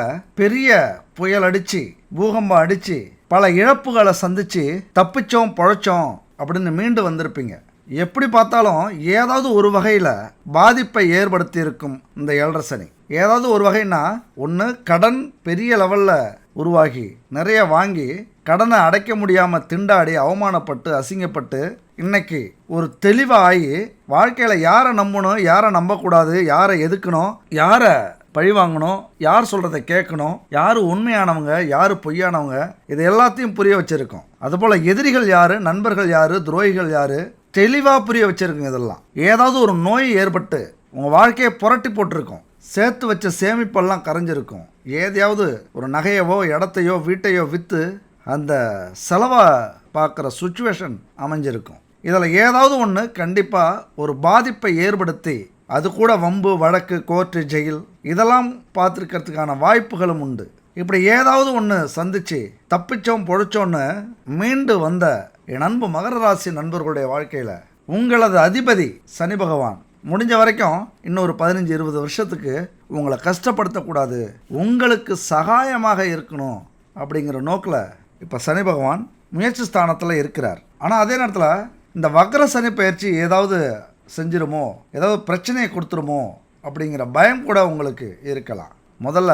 பெரிய புயல் அடிச்சு, பூகம்பம் அடிச்சு, பல இழப்புகளை சந்திச்சு தப்பிச்சோம் பொழைச்சோம் அப்படின்னு மீண்டு வந்திருப்பீங்க. எப்படி பார்த்தாலும் ஏதாவது ஒரு வகையில் பாதிப்பை ஏற்படுத்தி இருக்கும் இந்த 7.5 சனி. ஏதாவது ஒரு வகைன்னா, ஒன்று கடன் பெரிய லெவலில் உருவாகி நிறைய வாங்கி கடனை அடைக்க முடியாமல் திண்டாடி அவமானப்பட்டு அசிங்கப்பட்டு இன்னைக்கு ஒரு தெளிவாகி வாழ்க்கையில் யாரை நம்பணும், யாரை நம்பக்கூடாது, யாரை எதுக்கணும், யாரை பழி வாங்கணும், யார் சொல்கிறத கேட்கணும், யார் உண்மையானவங்க, யார் பொய்யானவங்க, இது எல்லாத்தையும் புரிய வச்சுருக்கோம். அதுபோல் எதிரிகள் யார், நண்பர்கள் யார், துரோகிகள் யார், தெளிவாக புரிய வச்சுருக்குங்க. இதெல்லாம் ஏதாவது ஒரு நோய் ஏற்பட்டு உங்கள் வாழ்க்கையை புரட்டி போட்டிருக்கோம். சேர்த்து வச்ச சேமிப்பெல்லாம் கரைஞ்சிருக்கும். ஏதையாவது ஒரு நகையவோ இடத்தையோ வீட்டையோ விற்று அந்த செலவை பார்க்குற சுச்சுவேஷன் அமைஞ்சிருக்கும். இதில் ஏதாவது ஒன்று கண்டிப்பாக ஒரு பாதிப்பை ஏற்படுத்தி அது கூட வம்பு, வழக்கு, கோர்ட்டு, ஜெயில் இதெல்லாம் பார்த்துருக்கிறதுக்கான வாய்ப்புகளும் உண்டு. இப்படி ஏதாவது ஒன்று சந்தித்து தப்பிச்சோம் பொழைச்சோன்னு மீண்டு வந்த என் அன்பு மகர ராசி நண்பர்களுடைய வாழ்க்கையில் உங்களது அதிபதி சனி பகவான் முடிஞ்ச வரைக்கும் இன்னொரு 15-20 வருஷத்துக்கு உங்களை கஷ்டப்படுத்தக்கூடாது, உங்களுக்கு சகாயமாக இருக்கணும் அப்படிங்கிற நோக்கில் இப்போ சனி பகவான் முயற்சி ஸ்தானத்தில் இருக்கிறார். ஆனால் அதே நேரத்தில் இந்த வக்ர சனி பயிற்சி ஏதாவது செஞ்சிருமோ, ஏதாவது பிரச்சனையை கொடுத்துருமோ அப்படிங்கிற பயம் கூட உங்களுக்கு இருக்கலாம். முதல்ல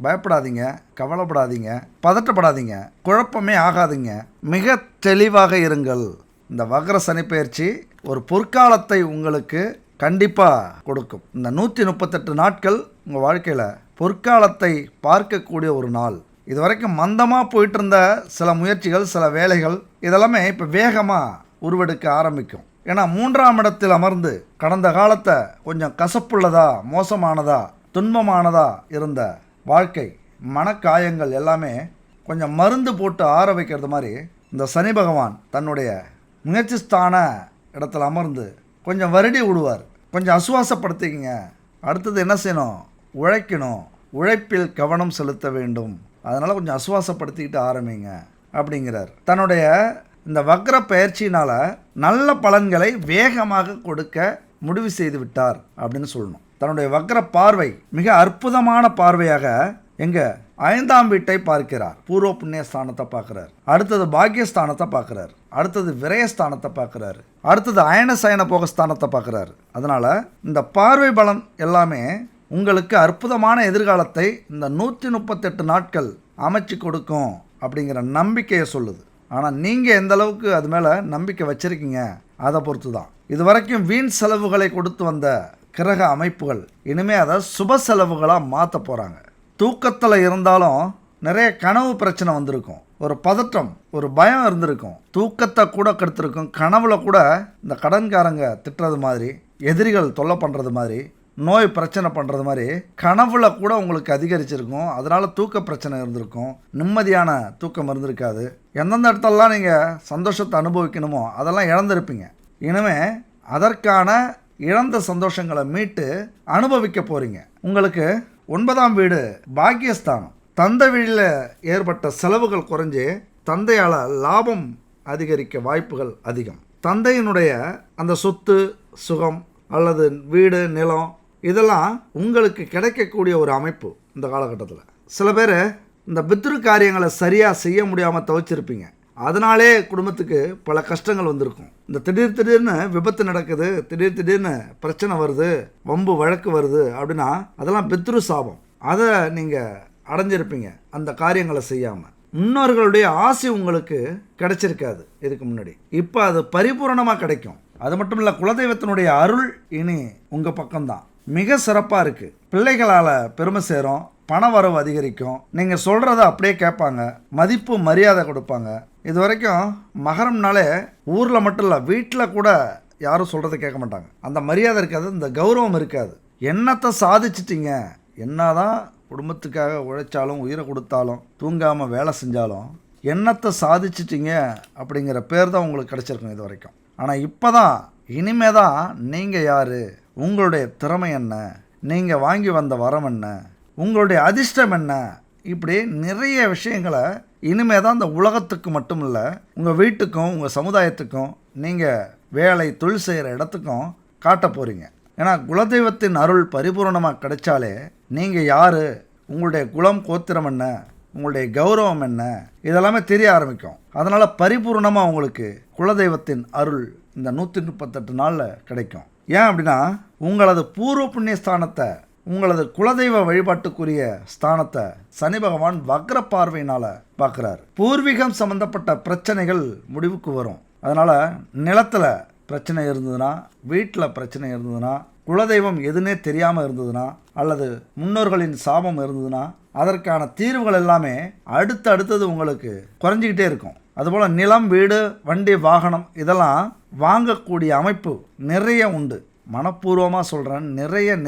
பயப்படாதீங்க, கவலைப்படாதீங்க, பதட்டப்படாதீங்க, குழப்பமே ஆகாதீங்க, மிக தெளிவாக இருங்கள். இந்த வக்ர சனி பயிற்சி ஒரு பொற்காலத்தை உங்களுக்கு கண்டிப்பாக கொடுக்கும். இந்த 138 நாட்கள் உங்கள் வாழ்க்கையில் பொற்காலத்தை பார்க்கக்கூடிய ஒரு நாள். இது வரைக்கும் மந்தமாக போயிட்டு இருந்த சில முயற்சிகள், சில வேலைகள் இதெல்லாமே இப்போ வேகமாக உருவெடுக்க ஆரம்பிக்கும். ஏன்னா 3ஆம் இடத்தில் அமர்ந்து கடந்த காலத்தை கொஞ்சம் கசப்புள்ளதா, மோசமானதா, துன்பமானதா இருந்த வாழ்க்கை, மனக்காயங்கள் எல்லாமே கொஞ்சம் மருந்து போட்டு ஆற வைக்கிறது மாதிரி இந்த சனி பகவான் தன்னுடைய முயற்சி ஸ்தான இடத்துல அமர்ந்து கொஞ்சம் வருடி விடுவார். கொஞ்சம் அசுவாசப்படுத்திக்கிங்க. அடுத்தது என்ன செய்யணும்? உழைக்கணும், உழைப்பில் கவனம் செலுத்த வேண்டும், அதனால் கொஞ்சம் அசுவாசப்படுத்திக்கிட்டு ஆரம்பிங்க அப்படிங்கிறார். தன்னுடைய இந்த வக்ர பயிற்சியினால் நல்ல பலன்களை வேகமாக கொடுக்க முடிவு செய்து விட்டார் அப்படின்னு சொல்லணும். தன்னுடைய வக்ர பார்வை மிக அற்புதமான பார்வையாக எங்க 5ஆம் வீட்டை பார்க்கிறார். பூர்வ புண்ணிய ஸ்தானத்தை பார்க்குறார். அடுத்தது பாக்கியஸ்தானத்தை பார்க்குறார். அடுத்தது விரயஸ்தானத்தை பார்க்குறாரு. அடுத்தது அயன சயன போகஸ்தானத்தை பார்க்குறாரு. அதனால் இந்த பார்வை பலன் எல்லாமே உங்களுக்கு அற்புதமான எதிர்காலத்தை இந்த 138 நாட்கள் அமைச்சு கொடுக்கும் அப்படிங்கிற நம்பிக்கையை சொல்லுது. ஆனால் நீங்கள் எந்த அளவுக்கு அது மேலே நம்பிக்கை வச்சுருக்கீங்க அதை பொறுத்து தான். இது வரைக்கும் வீண் செலவுகளை கொடுத்து வந்த கிரக அமைப்புகள் இனிமேல் அதை சுப செலவுகளாக மாற்ற போகிறாங்க. தூக்கத்தில் இருந்தாலும் நிறைய கனவு பிரச்சனை வந்திருக்கும், ஒரு பதட்டம், ஒரு பயம் இருந்திருக்கும், தூக்கத்தை கூட கெடுத்திருக்கும். கனவுல கூட இந்த கடன்காரங்க திட்டுறது மாதிரி, எதிரிகள் தொல்லை பண்ணுறது மாதிரி, நோய் பிரச்சனை பண்ணுறது மாதிரி கனவுல கூட உங்களுக்கு அதிகரிச்சிருக்கும். அதனால் தூக்க பிரச்சனை இருந்திருக்கும், நிம்மதியான தூக்கம் இருந்திருக்காது. எந்தெந்த இடத்துலலாம் நீங்கள் சந்தோஷத்தை அனுபவிக்கணுமோ அதெல்லாம் இழந்திருப்பீங்க. இனிமே அதற்கான இழந்த சந்தோஷங்களை மீட்டு அனுபவிக்க போகிறீங்க. உங்களுக்கு 9ஆம் வீடு பாக்கியஸ்தானம். தந்தை வீட்டில் ஏற்பட்ட செலவுகள் குறைஞ்சி தந்தையால் லாபம் அதிகரிக்க வாய்ப்புகள் அதிகம். தந்தையினுடைய அந்த சொத்து சுகம் அல்லது வீடு நிலம் இதெல்லாம் உங்களுக்கு கிடைக்கக்கூடிய ஒரு அமைப்பு இந்த காலகட்டத்தில். சில பேர் இந்த பித்ரு காரியங்களை சரியாக செய்ய முடியாமல் தவிச்சிருப்பீங்க. அதனாலே குடும்பத்துக்கு பல கஷ்டங்கள் வந்திருக்கும். இந்த திடீர்னு விபத்து நடக்குது, திடீர்னு பிரச்சனை வருது, வம்பு வழக்கு வருது அப்படின்னா அதெல்லாம் பித்ரு சாபம். அதை நீங்கள் அடைஞ்சிருப்பீங்க அந்த காரியங்களை செய்யாமல். முன்னோர்களுடைய ஆசை உங்களுக்கு கிடைச்சிருக்காது இதுக்கு முன்னாடி. இப்போ அது பரிபூரணமாக கிடைக்கும். அது மட்டும் இல்லை, குலதெய்வத்தினுடைய அருள் இனி உங்கள் பக்கம்தான். மிக சிறப்பாக இருக்குது. பிள்ளைகளால் பெருமை சேரும், பண வரவு அதிகரிக்கும். நீங்கள் சொல்கிறத அப்படியே கேட்பாங்க, மதிப்பு மரியாதை கொடுப்பாங்க. இது வரைக்கும் மகரம்னாலே ஊரில் மட்டும் இல்லை, வீட்டில் கூட யாரும் சொல்கிறத கேட்க மாட்டாங்க. அந்த மரியாதை இருக்காது, இந்த கௌரவம் இருக்காது. என்னத்தை சாதிச்சிட்டிங்க, என்னதான் குடும்பத்துக்காக உழைச்சாலும் உயிரை கொடுத்தாலும் தூங்காமல் வேலை செஞ்சாலும் என்னத்தை சாதிச்சிட்டிங்க அப்படிங்கிற பேர் தான் உங்களுக்கு கிடச்சிருக்கும் இது வரைக்கும். ஆனால் இப்போ தான் இனிமே தான் நீங்கள் யார், உங்களுடைய திறமை என்ன, நீங்கள் வாங்கி வந்த வரம் என்ன, உங்களுடைய அதிர்ஷ்டம் என்ன, இப்படி நிறைய விஷயங்களை இனிமே தான் இந்த உலகத்துக்கு மட்டும் இல்லை, உங்கள் வீட்டுக்கும் உங்கள் சமுதாயத்துக்கும் நீங்கள் வேலை தொழில் செய்கிற இடத்துக்கும் காட்ட போகிறீங்க. ஏன்னா குலதெய்வத்தின் அருள் பரிபூர்ணமாக கிடைச்சாலே நீங்கள் யார், உங்களுடைய குலம் கோத்திரம் என்ன, உங்களுடைய கௌரவம் என்ன, இதெல்லாமே தெரிய ஆரம்பிக்கும். அதனால் பரிபூர்ணமாக உங்களுக்கு குலதெய்வத்தின் அருள் இந்த 138 நாளில் கிடைக்கும். ஏன் அப்படின்னா உங்களது பூர்வ புண்ணிய ஸ்தானத்தை, உங்களது குலதெய்வ வழிபாட்டுக்குரிய ஸ்தானத்தை சனி பகவான் வக்ர பார்வையினால் பார்க்குறாரு. பூர்வீகம் சம்மந்தப்பட்ட பிரச்சனைகள் முடிவுக்கு வரும். அதனால் நிலத்தில் பிரச்சனை இருந்ததுன்னா, வீட்டில் பிரச்சனை இருந்ததுன்னா, குலதெய்வம் எதுனே தெரியாமல் இருந்ததுன்னா, அல்லது முன்னோர்களின் சாபம் இருந்ததுன்னா அதற்கான தீர்வுகள் எல்லாமே அடுத்தது உங்களுக்கு குறைஞ்சிக்கிட்டே இருக்கும். அதுபோல் நிலம், வீடு, வண்டி, வாகனம் இதெல்லாம் வாங்கக்கூடிய அமைப்பு நிறைய உண்டு. மனப்பூர்வமாக சொல்கிறேன்,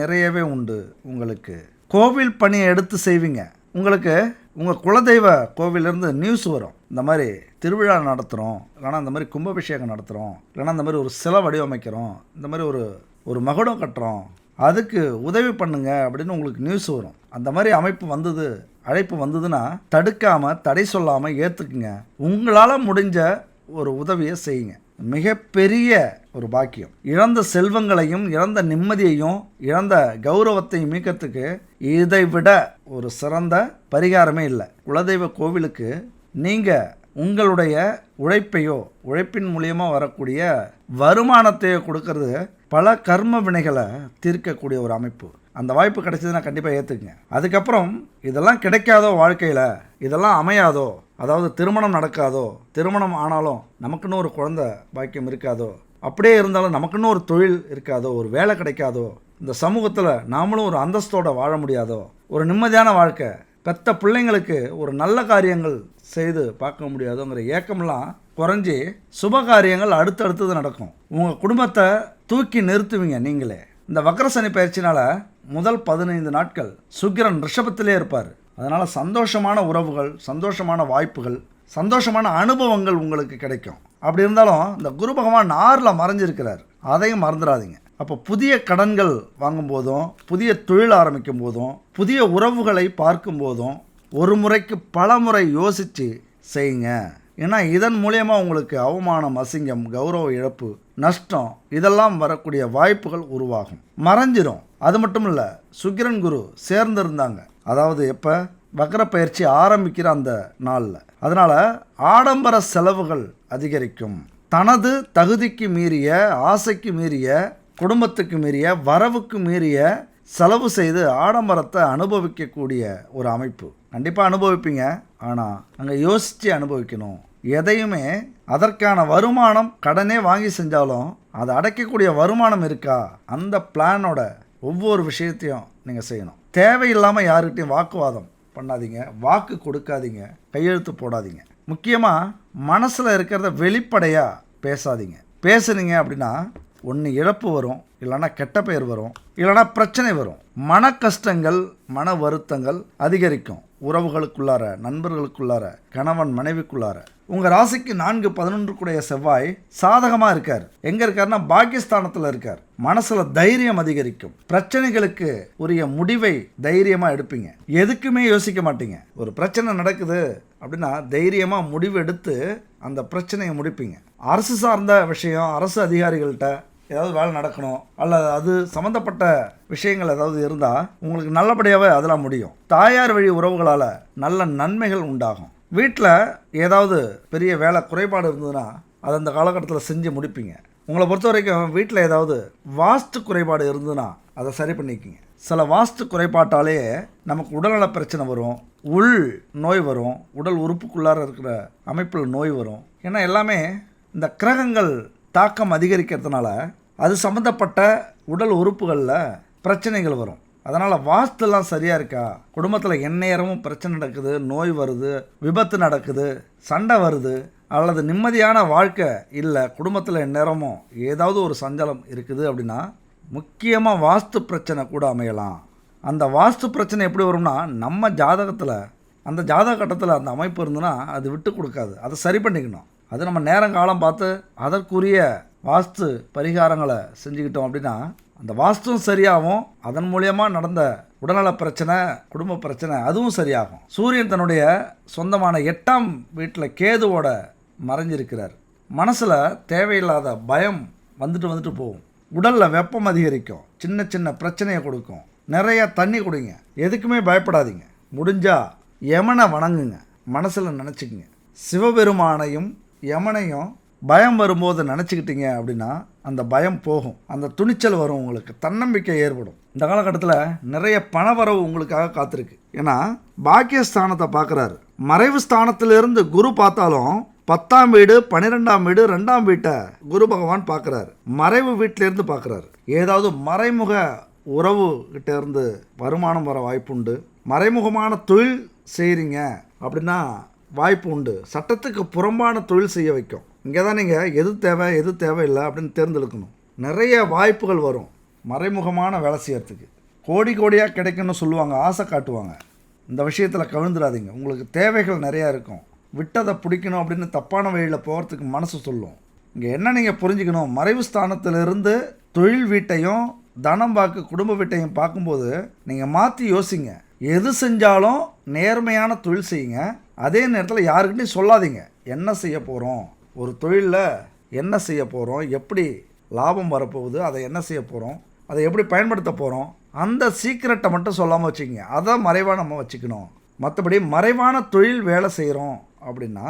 நிறையவே உண்டு. உங்களுக்கு கோவில் பணியை எடுத்து செய்வீங்க. உங்களுக்கு உங்கள் குலதெய்வ கோவிலிருந்து நியூஸ் வரும், இந்த மாதிரி திருவிழா நடத்துகிறோம், இல்லைனா இந்த மாதிரி கும்பாபிஷேகம் நடத்துகிறோம், இல்லைனா இந்த மாதிரி ஒரு சிலை வடிவமைக்கிறோம், இந்த மாதிரி ஒரு மகுடம் கட்டுறோம், அதுக்கு உதவி பண்ணுங்க அப்படின்னு உங்களுக்கு நியூஸ் வரும். அந்த மாதிரி அமைப்பு வந்தது, அழைப்பு வந்ததுன்னா தடுக்காமல் தடை சொல்லாமல் ஏற்றுக்குங்க. உங்களால் முடிஞ்ச ஒரு உதவியை செய்யுங்க. மிகப்பெரிய ஒரு பாக்கியம். இழந்த செல்வங்களையும் இழந்த நிம்மதியையும் இழந்த கௌரவத்தையும் மீட்கிறதுக்கு இதை விட ஒரு சிறந்த பரிகாரமே இல்லை. குலதெய்வ கோவிலுக்கு நீங்கள் உங்களுடைய உழைப்பையோ உழைப்பின் மூலியமாக வரக்கூடிய வருமானத்தையோ கொடுக்கறது பல கர்ம வினைகளை தீர்க்கக்கூடிய ஒரு அமைப்பு. அந்த வாய்ப்பு கிடைச்சதுன்னா கண்டிப்பாக ஏற்றுக்குங்க. அதுக்கப்புறம் இதெல்லாம் கிடைக்காதோ, வாழ்க்கையில் இதெல்லாம் அமையாதோ, அதாவது திருமணம் நடக்காதோ, திருமணம் ஆனாலும் நமக்குன்னு ஒரு குழந்தை பாக்கியம் இருக்காதோ, அப்படியே இருந்தாலும் நமக்குன்னு ஒரு தொழில் இருக்காதோ, ஒரு வேலை கிடைக்காதோ, இந்த சமூகத்தில் நாமளும் ஒரு அந்தஸ்தோடு வாழ முடியாதோ, ஒரு நிம்மதியான வாழ்க்கை, பெத்த பிள்ளைங்களுக்கு ஒரு நல்ல காரியங்கள் செய்து பார்க்க முடியாதுங்கிற ஏக்கம்லாம் குறைஞ்சி சுபகாரியங்கள் அடுத்தடுத்தது நடக்கும். உங்கள் குடும்பத்தை தூக்கி நிறுத்துவீங்க நீங்களே. இந்த வக்ர சனி பயிற்சினால் முதல் 15 நாட்கள் சுக்கிரன் ரிஷபத்திலே இருப்பார். அதனால் சந்தோஷமான உறவுகள், சந்தோஷமான வாய்ப்புகள், சந்தோஷமான அனுபவங்கள் உங்களுக்கு கிடைக்கும். அப்படி இருந்தாலும் இந்த குரு பகவான் 6ல் மறைஞ்சிருக்கிறார், அதையும் மறந்துடாதீங்க. அப்போ புதிய கடன்கள் வாங்கும் போதும், புதிய தொழில் ஆரம்பிக்கும் போதும், புதிய உறவுகளை பார்க்கும் போதும் ஒரு முறைக்கு பல முறை யோசித்து செய்யுங்க. ஏன்னா இதன் மூலயமா உங்களுக்கு அவமானம், அசிங்கம், கௌரவ இழப்பு, நஷ்டம் இதெல்லாம் வரக்கூடிய வாய்ப்புகள் உருவாகும், மறைஞ்சிரும். அது மட்டும் இல்லை, சுக்கிரன் குரு சேர்ந்திருந்தாங்க, அதாவது எப்போ வக்ர பயிற்சி ஆரம்பிக்கிற அந்த நாளில். அதனால் ஆடம்பர செலவுகள் அதிகரிக்கும். தனது தகுதிக்கு மீறிய, ஆசைக்கு மீறிய, குடும்பத்துக்கு மீறிய, வரவுக்கு மீறிய செலவு செய்து ஆடம்பரத்தை அனுபவிக்கக்கூடிய ஒரு அமைப்பு. கண்டிப்பாக அனுபவிப்பீங்க, ஆனால் அங்கே யோசித்து அனுபவிக்கணும். எதையுமே அதற்கான வருமானம் கடனே வாங்கி செஞ்சாலும் அதை அடைக்கக்கூடிய வருமானம் இருக்கா, அந்த பிளானோட ஒவ்வொரு விஷயத்தையும் நீங்கள் செய்யணும். தேவையில்லாமல் யாருக்கிட்டையும் வாக்குவாதம் பண்ணாதீங்க, வாக்கு கொடுக்காதீங்க, கையெழுத்து போடாதீங்க. முக்கியமாக மனசில் இருக்கிறத வெளிப்படையாக பேசாதீங்க. பேசுனீங்க அப்படின்னா ஒன்று இழப்பு வரும், இல்லைன்னா கெட்ட பெயர் வரும், இல்லைன்னா பிரச்சனை வரும். மன கஷ்டங்கள், மன வருத்தங்கள் அதிகரிக்கும். உறவுகளுக்குள்ளார, நண்பர்களுக்குள்ளார, கணவன் மனைவிக்குள்ளார. உங்கள் ராசிக்கு 4-11 செவ்வாய் சாதகமாக இருக்கார். எங்கே இருக்காருன்னா பாக்கியஸ்தானத்தில் இருக்கார். மனசில் தைரியம் அதிகரிக்கும். பிரச்சனைகளுக்கு உரிய முடிவை தைரியமாக எடுப்பீங்க. எதுக்குமே யோசிக்க மாட்டீங்க. ஒரு பிரச்சனை நடக்குது அப்படின்னா தைரியமாக முடிவு எடுத்து அந்த பிரச்சனையை முடிப்பீங்க. அரசு சார்ந்த விஷயம், அரசு அதிகாரிகள்கிட்ட ஏதாவது வேலை நடக்கணும், அல்லது அது சம்மந்தப்பட்ட விஷயங்கள் ஏதாவது இருந்தால் உங்களுக்கு நல்லபடியாகவே அதெல்லாம் முடியும். தாயார் வழி உறவுகளால் நல்ல நன்மைகள் உண்டாகும். வீட்டில் ஏதாவது பெரிய வேலை குறைபாடு இருந்ததுன்னா அதை அந்த காலகட்டத்தில் செஞ்சு முடிப்பீங்க. உங்களை பொறுத்த வரைக்கும் வீட்டில் ஏதாவது வாஸ்து குறைபாடு இருந்ததுன்னா அதை சரி பண்ணிக்கிங்க. சில வாஸ்து குறைபாட்டாலே நமக்கு உடல்நல பிரச்சனை வரும், உள் நோய் வரும், உடல் உறுப்புக்குள்ளார இருக்கிற அமைப்பில் நோய் வரும். ஏன்னா எல்லாமே இந்த கிரகங்கள் தாக்கம் அதிகரிக்கிறதுனால அது சம்மந்தப்பட்ட உடல் உறுப்புகளில் பிரச்சனைகள் வரும். அதனால் வாஸ்துலாம் சரியாக இருக்கா, குடும்பத்தில் எந்நேரமும் பிரச்சனை நடக்குது, நோய் வருது, விபத்து நடக்குது, சண்டை வருது, அல்லது நிம்மதியான வாழ்க்கை இல்லை, குடும்பத்தில் எந்நேரமும் ஏதாவது ஒரு சஞ்சலம் இருக்குது அப்படின்னா முக்கியமாக வாஸ்து பிரச்சனை கூட அமையலாம். அந்த வாஸ்து பிரச்சனை எப்படி வரும்னா நம்ம ஜாதகத்தில், அந்த ஜாதக கட்டத்தில் அந்த அமைப்பு இருந்துன்னா அது விட்டு கொடுக்காது. அதை சரி பண்ணிக்கணும். அது நம்ம நேரங்காலம் பார்த்து அதற்குரிய வாஸ்து பரிகாரங்களை செஞ்சுக்கிட்டோம் அப்படின்னா அந்த வாஸ்துவும் சரியாகும். அதன் மூலியமாக நடந்த உடல்நல பிரச்சனை, குடும்ப பிரச்சனை அதுவும் சரியாகும். சூரியன் தன்னுடைய சொந்தமான 8ஆம் வீட்டில் கேதுவோட மறைஞ்சிருக்கிறார். மனசில் தேவையில்லாத பயம் வந்துட்டு போகும். உடலில் வெப்பம் அதிகரிக்கும், சின்ன சின்ன பிரச்சனையை கொடுக்கும். நிறைய தண்ணி குடிங்க, எதுக்குமே பயப்படாதீங்க. முடிஞ்சால் யமனை வணங்குங்க, மனசில் நினச்சிக்கிங்க. சிவபெருமானையும் யமனையும் பயம் வரும்போது நினச்சிக்கிட்டீங்க அப்படின்னா அந்த பயம் போகும், அந்த துணிச்சல் வரும், உங்களுக்கு தன்னம்பிக்கை ஏற்படும். இந்த காலகட்டத்தில் நிறைய பணவரவு உங்களுக்காக காத்திருக்கு. ஏன்னா பாக்கியஸ்தானத்தை பார்க்குறாரு. மறைவு ஸ்தானத்திலிருந்து குரு பார்த்தாலும் 10ஆம் வீடு, 12ஆம் வீடு, 2ஆம் வீட்டை குரு பகவான் பார்க்குறாரு. மறைவு வீட்டிலேருந்து பார்க்குறாரு. ஏதாவது மறைமுக உறவு கிட்ட இருந்து வருமானம் வர வாய்ப்பு உண்டு. மறைமுகமான தொழில் செய்கிறீங்க அப்படின்னா வாய்ப்பு உண்டு. சட்டத்துக்கு புறம்பான தொழில் செய்ய வைக்கும். இங்கே தான் நீங்கள் எது தேவை, எது தேவையில்லை அப்படின்னு தேர்ந்தெடுக்கணும். நிறைய வாய்ப்புகள் வரும் மறைமுகமான வேலை செய்யறதுக்கு. கோடி கோடியாக கிடைக்குன்னு சொல்லுவாங்க, ஆசை காட்டுவாங்க. இந்த விஷயத்தில் கவிழ்ந்துடாதீங்க. உங்களுக்கு தேவைகள் நிறையா இருக்கும். விட்டதை பிடிக்கணும் அப்படின்னு தப்பான வழியில் போகிறதுக்கு மனசு சொல்லும். இங்கே என்ன நீங்கள் புரிஞ்சுக்கணும், மறைவு ஸ்தானத்திலிருந்து தொழில் வீட்டையும் தனம் வாக்கு குடும்ப வீட்டையும் பார்க்கும்போது நீங்கள் மாற்றி யோசிங்க. எது செஞ்சாலும் நேர்மையான தொழில் செய்யுங்க. அதே நேரத்தில் யாருக்கிட்டையும் சொல்லாதீங்க என்ன செய்ய போகிறோம், ஒரு தொழிலில் என்ன செய்ய போகிறோம், எப்படி லாபம் வரப்போகுது, அதை என்ன செய்ய போகிறோம், அதை எப்படி பயன்படுத்த போகிறோம், அந்த சீக்கிரட்டை மட்டும் சொல்லாமல் வச்சுக்கிங்க. அதை மறைவாக நம்ம வச்சுக்கணும். மற்றபடி மறைவான தொழில் வேலை செய்கிறோம் அப்படின்னா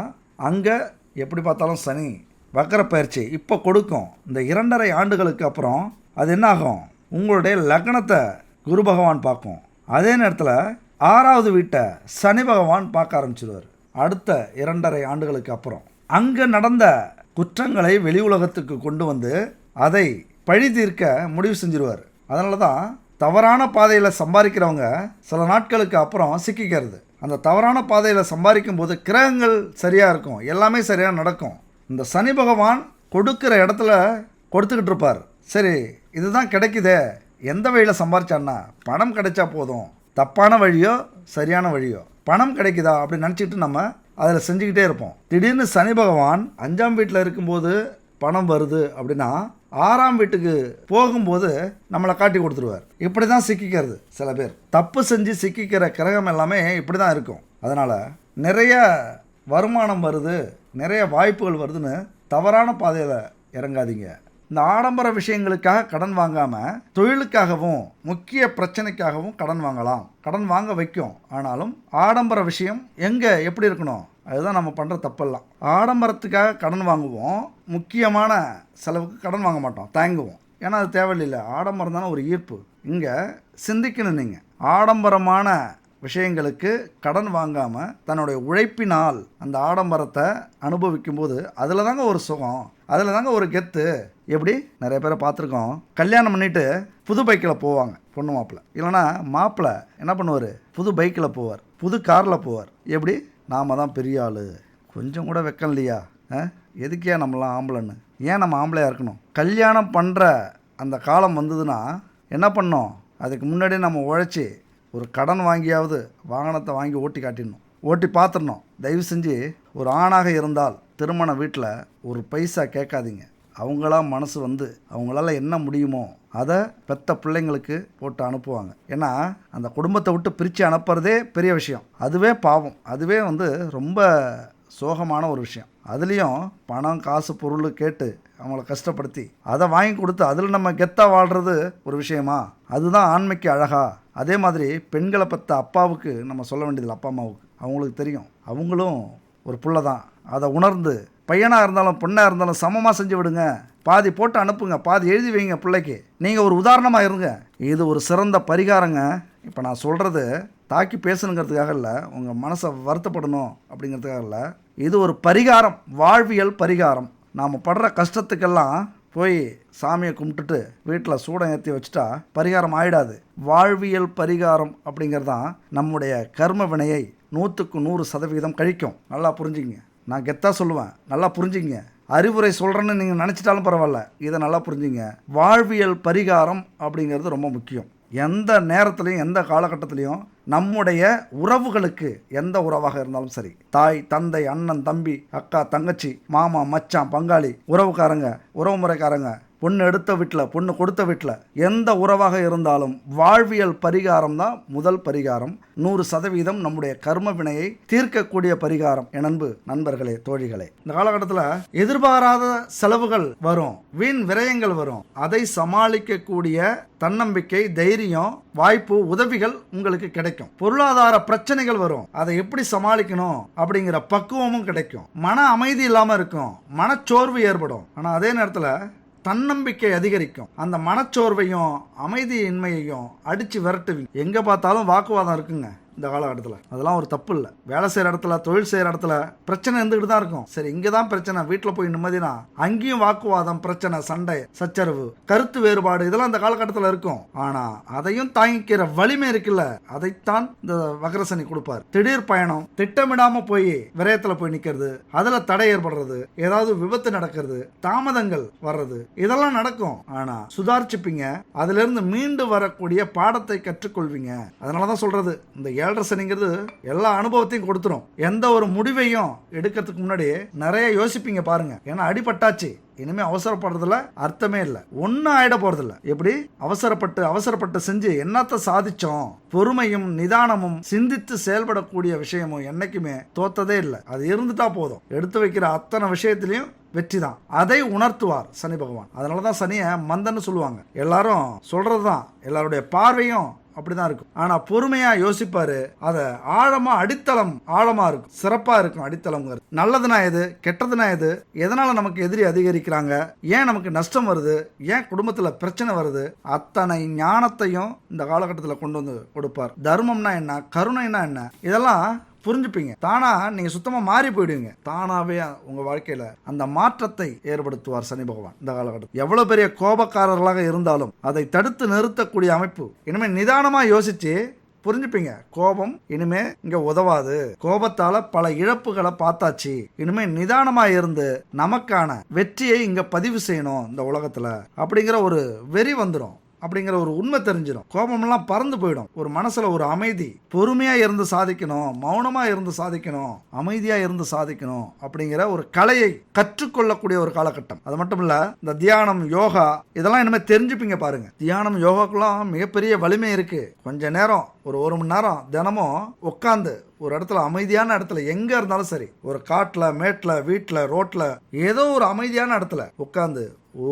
அங்கே எப்படி பார்த்தாலும் சனி வக்கர பயிற்சி இப்போ கொடுக்கும். இந்த 2.5 ஆண்டுகளுக்கு அப்புறம் அது என்னாகும், உங்களுடைய லக்னத்தை குரு பகவான் பார்க்கும். அதே நேரத்தில் 6வது வீட்டை சனி பகவான் பார்க்க ஆரம்பிச்சிடுவார். அடுத்த 2.5 ஆண்டுகளுக்கு அப்புறம் அங்கே நடந்த குற்றங்களை வெளி உலகத்துக்கு கொண்டு வந்து அதை பழி தீர்க்க முடிவு செஞ்சிருவார். அதனால தான் தவறான பாதையில் சம்பாதிக்கிறவங்க சில நாட்களுக்கு அப்புறம் சிக்கிக்கிறது. அந்த தவறான பாதையில் சம்பாதிக்கும் போது கிரகங்கள் சரியாக இருக்கும், எல்லாமே சரியாக நடக்கும். இந்த சனி பகவான் கொடுக்குற இடத்துல கொடுத்துக்கிட்டு இருப்பார். சரி, இதுதான் கிடைக்குதே, எந்த வழியில் சம்பாரிச்சான்னா பணம் கிடைச்சா போதும், தப்பான வழியோ சரியான வழியோ பணம் கிடைக்குதா அப்படின்னு நினச்சிட்டு நம்ம அதில் செஞ்சுக்கிட்டே இருப்போம். திடீர்னு சனி பகவான் 5ஆம் வீட்டில் இருக்கும்போது பணம் வருது அப்படின்னா 6ஆம் வீட்டுக்கு போகும்போது நம்மளை காட்டி கொடுத்துருவார். இப்படி தான் சிக்கிக்கிறது சில பேர். தப்பு செஞ்சு சிக்கிக்கிற கிரகம் எல்லாமே இப்படி தான் இருக்கும். அதனால் நிறைய வருமானம் வருது, நிறைய வாய்ப்புகள் வருதுன்னு தவறான பாதையில் இறங்காதீங்க. இந்த ஆடம்பர விஷயங்களுக்காக கடன் வாங்காமல் தொழிலுக்காகவும் முக்கிய பிரச்சனைக்காகவும் கடன் வாங்கலாம். கடன் வாங்க வைக்கும். ஆனாலும் ஆடம்பர விஷயம் எங்கே எப்படி இருக்கணும், அதுதான் நம்ம பண்ணுற தப்பெல்லாம். ஆடம்பரத்துக்காக கடன் வாங்குவோம், முக்கியமான செலவுக்கு கடன் வாங்க மாட்டோம், தயங்குவோம். ஏன்னா அது தேவையில்லை. ஆடம்பரம் தானே ஒரு ஈர்ப்பு. இங்கே சிந்திக்கணும். நீங்கள் ஆடம்பரமான விஷயங்களுக்கு கடன் வாங்காமல் தன்னுடைய உழைப்பினால் அந்த ஆடம்பரத்தை அனுபவிக்கும் போது அதில் தாங்க ஒரு சுகம், அதில் தாங்க ஒரு கெத்து. எப்படி நிறைய பேரை பார்த்துருக்கோம், கல்யாணம் பண்ணிவிட்டு புது பைக்கில் போவாங்க பொண்ணு மாப்பிள்ளை. இல்லைனா மாப்பிள்ளை என்ன பண்ணுவார், புது பைக்கில் போவார், புது காரில் போவார். எப்படி, நாம் தான் பெரிய ஆள், கொஞ்சம் கூட வெக்கம் இல்லையா, எதுக்கே நம்மளாம் ஆம்பளைன்னு, ஏன் நம்ம ஆம்பளையாக இருக்கணும்? கல்யாணம் பண்ணுற அந்த காலம் வந்ததுன்னா என்ன பண்ணோம், அதுக்கு முன்னாடியே நம்ம உழைச்சி ஒரு கடன் வாங்கியாவது வாகனத்தை வாங்கி ஓட்டி காட்டிடணும், ஓட்டி பார்த்துடணும். தயவு செஞ்சு ஒரு ஆணாக இருந்தால் திருமண வீட்டில் ஒரு பைசா கேட்காதீங்க. அவங்களா மனசு வந்து அவங்களால என்ன முடியுமோ அதை பெத்த பிள்ளைங்களுக்கு போட்டு அனுப்புவாங்க. ஏன்னா அந்த குடும்பத்தை விட்டு பிரித்து அனுப்புறதே பெரிய விஷயம், அதுவே பாவம், அதுவே ரொம்ப சோகமான ஒரு விஷயம். அதுலேயும் பணம் காசு பொருள் கேட்டு அவங்கள கஷ்டப்படுத்தி அதை வாங்கி கொடுத்து அதில் நம்ம கெத்தாக வாழ்கிறது ஒரு விஷயமா? அதுதான் ஆண்மைக்கு அழகா? அதே மாதிரி பெண்களை பற்ற அப்பாவுக்கு நம்ம சொல்ல வேண்டியதில்லை, அப்பா அம்மாவுக்கு அவங்களுக்கு தெரியும், அவங்களும் ஒரு புள்ள தான். அதை உணர்ந்து பையனாக இருந்தாலும் பொண்ணாக இருந்தாலும் சமமாக செஞ்சு விடுங்க. பாதி போட்டு அனுப்புங்க, பாதி எழுதி வைங்க பிள்ளைக்கு. நீங்கள் ஒரு உதாரணமாக இருங்க. இது ஒரு சிறந்த பரிகாரங்க. இப்போ நான் சொல்கிறது தாக்கி பேசணுங்கிறதுக்காக இல்லை, உங்கள் மனசை வருத்தப்படணும் அப்படிங்கிறதுக்காக இல்லை. இது ஒரு பரிகாரம், வாழ்வியல் பரிகாரம். நாம் படுற கஷ்டத்துக்கெல்லாம் போய் சாமியை கும்பிட்டுட்டு வீட்டில் சூடம் ஏற்றி வச்சுட்டா பரிகாரம் ஆயிடாது. வாழ்வியல் பரிகாரம் அப்படிங்கிறது தான் நம்முடைய கர்ம வினையை 100க்கு 100% கழிக்கும். நல்லா புரிஞ்சுங்க. நான் கெத்தாக சொல்லுவேன், நல்லா புரிஞ்சுங்க. அறிவுரை சொல்கிறேன்னு நீங்கள் நினச்சிட்டாலும் பரவாயில்ல, இதை நல்லா புரிஞ்சுங்க. வாழ்வியல் பரிகாரம் அப்படிங்கிறது ரொம்ப முக்கியம். எந்த நேரத்துலையும் எந்த காலகட்டத்திலையும் நம்முடைய உறவுகளுக்கு, எந்த உறவாக இருந்தாலும் சரி, தாய் தந்தை அண்ணன் தம்பி அக்கா தங்கச்சி மாமா மச்சான் பங்காளி உறவுக்காரங்க உறவு முறைக்காரங்க பொண்ணு எடுத்த வீட்டில் பொண்ணு கொடுத்த வீட்டில் எந்த உறவாக இருந்தாலும் வாழ்வியல் பரிகாரம் தான் முதல் பரிகாரம். 100% நம்முடைய கர்ம வினையை தீர்க்கக்கூடிய பரிகாரம். என் அன்பு நண்பர்களே, தோழிகளே, இந்த காலகட்டத்தில் எதிர்பாராத செலவுகள் வரும், வீண் விரயங்கள் வரும். அதை சமாளிக்கக்கூடிய தன்னம்பிக்கை, தைரியம், வாய்ப்பு, உதவிகள் உங்களுக்கு கிடைக்கும். பொருளாதார பிரச்சனைகள் வரும், அதை எப்படி சமாளிக்கணும் அப்படிங்கிற பக்குவமும் கிடைக்கும். மன அமைதி இல்லாமல் இருக்கும், மனச்சோர்வு ஏற்படும். ஆனால் அதே நேரத்தில் தன்னம்பிக்கை அதிகரிக்கும். அந்த மனச்சோர்வையும் அமைதியின்மையையும் அடித்து விரட்டுவீங்க. எங்கே பார்த்தாலும் வாக்குவாதம் இருக்குங்க இந்த காலகட்டத்தில். அதெல்லாம் ஒரு தப்பு இல்லை. வேலை செய்கிற இடத்துல, தொழில் செய்கிற இடத்துல பிரச்சனை இருந்துகிட்டு தான் இருக்கும். சரி, இங்கே தான் பிரச்சனை, வீட்டில் போய் நிம்மதினா அங்கேயும் வாக்குவாதம், பிரச்சனை, சண்டை, சச்சரவு, கருத்து வேறுபாடு, இதெல்லாம் இந்த காலகட்டத்தில் இருக்கும். ஆனால் அதையும் தாங்கிக்கிற வலிமை இருக்குல்ல, அதைத்தான் இந்த வக்ரசனி கொடுப்பார். திடீர் பயணம், திட்டமிடாமல் போய் விரயத்தில் போய் நிற்கிறது, அதில் தடை ஏற்படுறது, ஏதாவது விபத்து நடக்கிறது, தாமதங்கள் வர்றது, இதெல்லாம் நடக்கும். ஆனால் சுதாரிச்சுப்பீங்க, அதிலிருந்து மீண்டு வரக்கூடிய பாடத்தை கற்றுக்கொள்வீங்க. அதனால தான் சொல்றது, இந்த ஏழரை சனிங்கிறது எல்லா அனுபவத்தையும் கொடுத்துரும். எந்த ஒரு முடிவையும் எடுக்கிறதுக்கு முன்னாடி நிறைய யோசிப்பீங்க பாருங்க. ஏன்னா அடிபட்டாச்சு, இனிமே அவசரப்படுறதுல அர்த்தமே இல்லை, ஒன்னும் ஆயிட போறதில்ல. எப்படி அவசரப்பட்டு செஞ்சு என்னத்த சாதிச்சோம்? பொறுமையும் நிதானமும் சிந்தித்து செயல்படக்கூடிய விஷயமும் என்னைக்குமே தோத்ததே இல்லை. அது இருந்துட்டா போதும், எடுத்து வைக்கிற அத்தனை விஷயத்திலையும் வெற்றி தான். அதை உணர்த்துவார் சனி பகவான். அதனாலதான் சனியை மந்தன்னு சொல்லுவாங்க. எல்லாரும் சொல்றதுதான், எல்லாருடைய பார்வையும் அப்படிதான் இருக்கும். ஆனா பொறுமையா யோசிப்பாரு. அதை ஆழமா இருக்கும், சிறப்பா இருக்கும். அடித்தளம் நல்லதுனா எது, கெட்டதுனா எது, எதனால நமக்கு எதிரி அதிகரிக்கிறாங்க, ஏன் நமக்கு நஷ்டம் வருது, ஏன் குடும்பத்துல பிரச்சனை வருது, அத்தனை ஞானத்தையும் இந்த காலகட்டத்தில் கொண்டு வந்து கொடுப்பார். தர்மம்னா என்ன, கருணைனா என்ன, இதெல்லாம் புரிஞ்சுப்பீங்க. தானா நீங்க சுத்தமா மாறி போயிடுவீங்க. தானாவே உங்க வாழ்க்கையில அந்த மாற்றத்தை ஏற்படுத்துவார் சனி பகவான். இந்த காலகட்டம் எவ்வளவு பெரிய கோபக்காரர்களாக இருந்தாலும் அதை தடுத்து நிறுத்தக்கூடிய அமைப்பு. இனிமே நிதானமா யோசிச்சு புரிஞ்சுப்பீங்க. கோபம் இனிமே இங்க உதவாது, கோபத்தால பல இழப்புகளை பார்த்தாச்சு, இனிமே நிதானமா இருந்து நமக்கான வெற்றியை இங்க பதிவு செய்யணும் இந்த உலகத்துல அப்படிங்கிற ஒரு வெறி வந்துடும், அப்படிங்கிற ஒரு உண்மை தெரிஞ்சிடும். கோபமெல்லாம் பறந்து போயிடும். ஒரு மனசுல ஒரு அமைதி, பொறுமையா இருந்து சாதிக்கணும், மௌனமா இருந்து சாதிக்கணும், அமைதியா இருந்து சாதிக்கணும் அப்படிங்கிற ஒரு கலையை கற்றுக்கொள்ளக்கூடிய ஒரு காலகட்டம். அது மட்டும் இல்ல, இந்த தியானம், யோகா இதெல்லாம் இனிமே தெரிஞ்சுப்பீங்க பாருங்க. தியானம், யோகாக்கெல்லாம் மிகப்பெரிய வலிமை இருக்கு. கொஞ்ச நேரம், ஒரு மணி நேரம் தினமும் உட்காந்து ஒரு இடத்துல, அமைதியான இடத்துல, எங்க இருந்தாலும் சரி, ஒரு காட்டுல, மேட்ல, வீட்டுல, ரோட்ல, ஏதோ ஒரு அமைதியான இடத்துல உட்காந்து